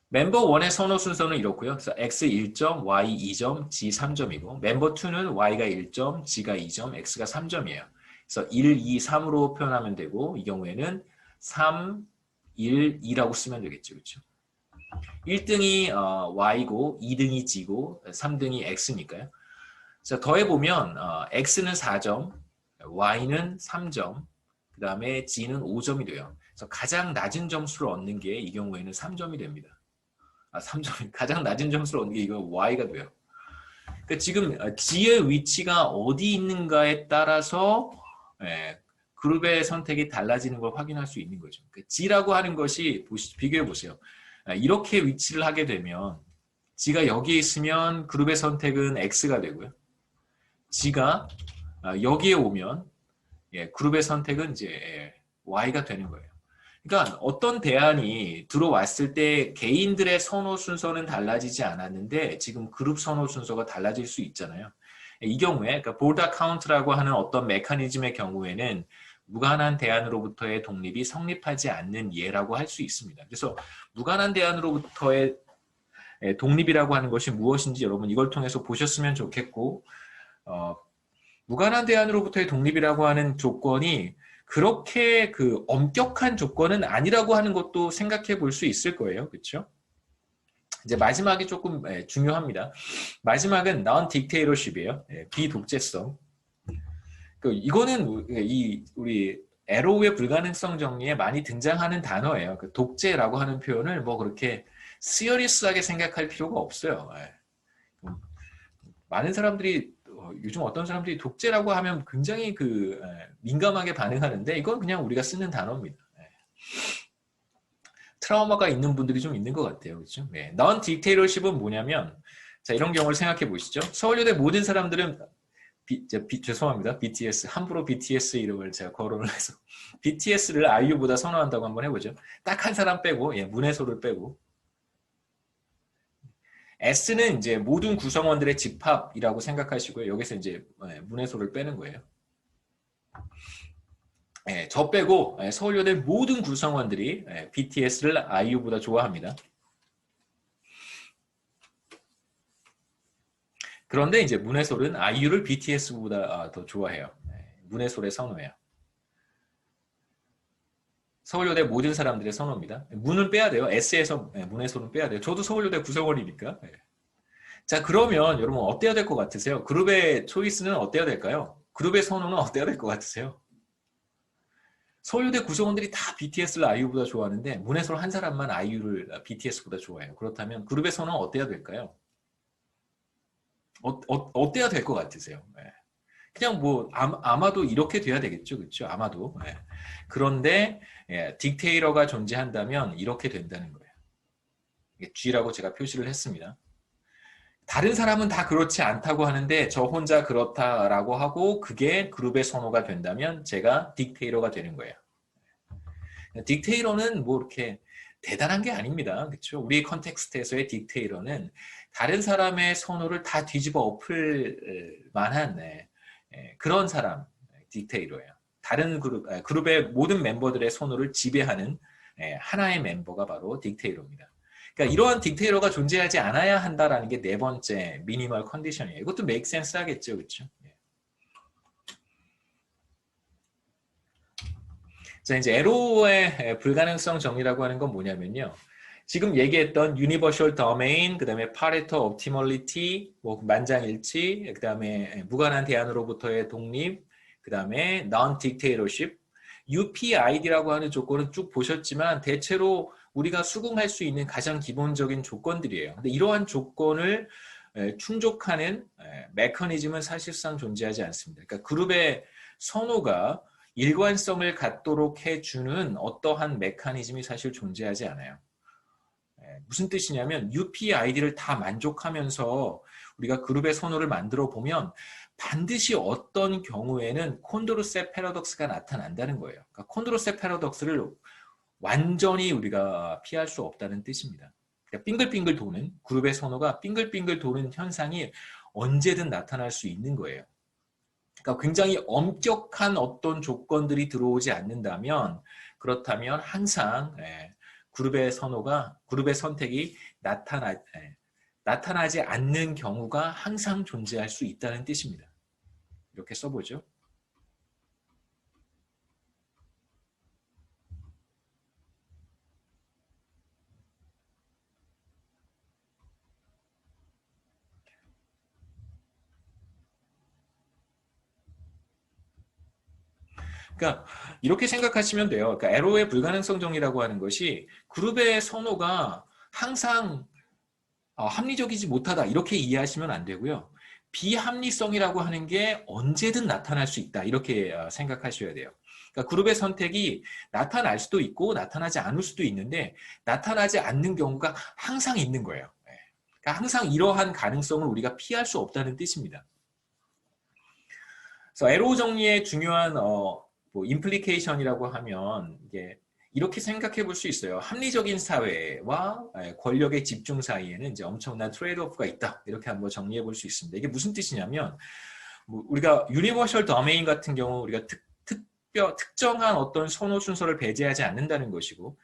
멤버 1의 선호 순서는 이렇고요. 그래서 X 1점, Y 2점, G 3점이고 멤버 2는 Y가 1점, G가 2점, X가 3점이에요. 그래서 1, 2, 3으로 표현하면 되고 이 경우에는 3, 1, 2라고 쓰면 되겠죠. 그렇죠? 1등이 Y고 2등이 G고 3등이 X니까요. 자, 더해보면 X는 4점, Y는 3점, 그 다음에 G는 5점이 돼요. 그래서 가장 낮은 점수를 얻는 게 이 경우에는 3점이 됩니다. 3점, 가장 낮은 점수를 얻는 게 이거 Y가 돼요. 그러니까 지금 G의 위치가 어디 있는가에 따라서 그룹의 선택이 달라지는 걸 확인할 수 있는 거죠. 그러니까 G라고 하는 것이 비교해 보세요. 이렇게 위치를 하게 되면 G가 여기에 있으면 그룹의 선택은 X가 되고요. G가 여기에 오면 그룹의 선택은 이제 Y가 되는 거예요. 그러니까 어떤 대안이 들어왔을 때 개인들의 선호 순서는 달라지지 않았는데 지금 그룹 선호 순서가 달라질 수 있잖아요. 이 경우에 그러니까 보르다 카운트라고 하는 어떤 메커니즘의 경우에는 무관한 대안으로부터의 독립이 성립하지 않는 예라고 할 수 있습니다. 그래서 무관한 대안으로부터의 독립이라고 하는 것이 무엇인지 여러분 이걸 통해서 보셨으면 좋겠고 무관한 대안으로부터의 독립이라고 하는 조건이 그렇게 그 엄격한 조건은 아니라고 하는 것도 생각해 볼 수 있을 거예요. 그렇죠? 이제 마지막이 조금 중요합니다. 마지막은 non-dictatorship이에요. 비독재성. 이거는 우리 에로우의 불가능성 정리에 많이 등장하는 단어예요. 독재라고 하는 표현을 뭐 그렇게 시어리스하게 생각할 필요가 없어요. 많은 사람들이 요즘 어떤 사람들이 독재라고 하면 굉장히 민감하게 반응하는데 이건 그냥 우리가 쓰는 단어입니다. 트라우마가 있는 분들이 좀 있는 것 같아요. 그렇죠? non-dictatorship은 뭐냐면 자, 이런 경우를 생각해 보시죠. 서울여대 모든 사람들은 죄송합니다. BTS. 함부로 BTS 이름을 제가 거론을 해서. BTS를 아이유보다 선호한다고 한번 해보죠. 딱 한 사람 빼고, 예, 문해소를 빼고. S는 이제 모든 구성원들의 집합이라고 생각하시고요. 여기서 이제 문해소를 빼는 거예요. 예, 저 빼고 서울여대 모든 구성원들이 BTS를 아이유보다 좋아합니다. 그런데 이제 문해솔은 아이유를 BTS보다 더 좋아해요. 문해솔의 선호예요. 서울여대 모든 사람들의 선호입니다. 문은 빼야 돼요. S에서 문해솔은 빼야 돼요. 저도 서울여대 구성원이니까. 자, 그러면 여러분 어때야 될 것 같으세요? 그룹의 초이스는 어때야 될까요? 그룹의 선호는 어때야 될 것 같으세요? 서울여대 구성원들이 다 BTS를 아이유보다 좋아하는데 문해솔 한 사람만 아이유를 BTS보다 좋아해요. 그렇다면 그룹의 선호는 어때야 될까요? 어때야 될 것 같으세요? 그냥 뭐 아마도 이렇게 돼야 되겠죠, 그렇죠? 아마도. 그런데 딕테이터가 존재한다면 이렇게 된다는 거예요. G라고 제가 표시를 했습니다. 다른 사람은 다 그렇지 않다고 하는데 저 혼자 그렇다라고 하고 그게 그룹의 선호가 된다면 제가 딕테이터가 되는 거예요. 딕테이터는 뭐 이렇게 대단한 게 아닙니다. 그렇죠? 우리 컨텍스트에서의 딕테이터는 다른 사람의 선호를 다 뒤집어 엎을 만한 그런 사람, 딕테이터예요. 다른 그룹의 모든 멤버들의 선호를 지배하는 하나의 멤버가 바로 딕테이터입니다. 그러니까 이러한 딕테이터가 존재하지 않아야 한다라는 게 네 번째 미니멀 컨디션이에요. 이것도 make sense 하겠죠, 그렇죠? 자, 이제 에로의 불가능성 정리라고 하는 건 뭐냐면요. 지금 얘기했던 유니버셜 도메인, 그 다음에 파레토 옵티멀리티, 뭐 만장일치, 그 다음에 무관한 대안으로부터의 독립, 그 다음에 non dictatorship, UPID라고 하는 조건은 쭉 보셨지만 대체로 우리가 수긍할 수 있는 가장 기본적인 조건들이에요. 근데 이러한 조건을 충족하는 메커니즘은 사실상 존재하지 않습니다. 그러니까 그룹의 선호가 일관성을 갖도록 해주는 어떠한 메커니즘이 사실 존재하지 않아요. 무슨 뜻이냐면 UPID를 다 만족하면서 우리가 그룹의 선호를 만들어 보면 반드시 어떤 경우에는 콘드로셋 패러독스가 나타난다는 거예요. 그러니까 콘드로셋 패러독스를 완전히 우리가 피할 수 없다는 뜻입니다. 그러니까 빙글빙글 도는 그룹의 선호가 빙글빙글 도는 현상이 언제든 나타날 수 있는 거예요. 그러니까 굉장히 엄격한 어떤 조건들이 들어오지 않는다면 그렇다면 항상 그룹의 선호가 그룹의 선택이 나타나지 않는 경우가 항상 존재할 수 있다는 뜻입니다. 이렇게 써보죠. 그러니까 이렇게 생각하시면 돼요. 그러니까 에로의 불가능성 정리라고 하는 것이 그룹의 선호가 항상 합리적이지 못하다 이렇게 이해하시면 안 되고요. 비합리성이라고 하는 게 언제든 나타날 수 있다 이렇게 생각하셔야 돼요. 그러니까 그룹의 선택이 나타날 수도 있고 나타나지 않을 수도 있는데 나타나지 않는 경우가 항상 있는 거예요. 그러니까 항상 이러한 가능성을 우리가 피할 수 없다는 뜻입니다. 그래서 에로 정리의 중요한 뭐 임플리케이션이라고 하면 이게 이렇게 생각해 볼 수 있어요. 합리적인 사회와 권력의 집중 사이에는 이제 엄청난 트레이드오프가 있다. 이렇게 한번 정리해 볼 수 있습니다. 이게 무슨 뜻이냐면 우리가 유니버셜 도메인 같은 경우 우리가 특정한 어떤 선호 순서를 배제하지 않는다는 것이고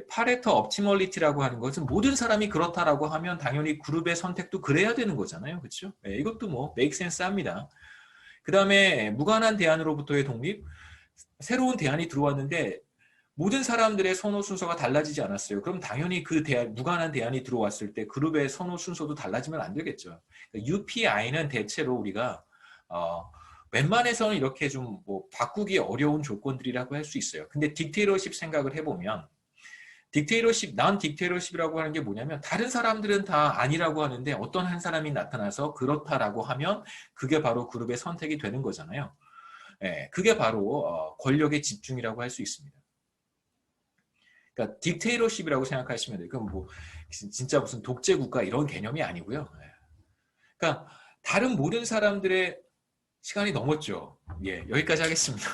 파레토 옵티멀리티라고 하는 것은 모든 사람이 그렇다라고 하면 당연히 그룹의 선택도 그래야 되는 거잖아요. 그렇죠? 이것도 뭐 메이크 센스 합니다. 그 다음에 무관한 대안으로부터의 독립, 새로운 대안이 들어왔는데 모든 사람들의 선호 순서가 달라지지 않았어요. 그럼 당연히 그 무관한 대안이 들어왔을 때 그룹의 선호 순서도 달라지면 안 되겠죠. 그러니까 UPI는 대체로 우리가 웬만해서는 이렇게 좀 뭐 바꾸기 어려운 조건들이라고 할 수 있어요. 근데 딕테이터십 생각을 해보면 딕테이터십, 난 딕테이터십이라고 하는 게 뭐냐면 다른 사람들은 다 아니라고 하는데 어떤 한 사람이 나타나서 그렇다라고 하면 그게 바로 그룹의 선택이 되는 거잖아요. 그게 바로 권력의 집중이라고 할 수 있습니다. 그러니까 딕테이터십이라고 생각하시면 돼요. 그럼 뭐 진짜 무슨 독재 국가 이런 개념이 아니고요. 그러니까 다른 모든 사람들의 시간이 넘었죠. 예, 여기까지 하겠습니다.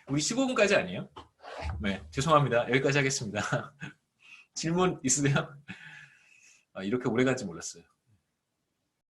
우리 15분까지 아니에요? 네, 죄송합니다. 여기까지 하겠습니다. 질문 있으세요? 아, 이렇게 오래 간지 몰랐어요.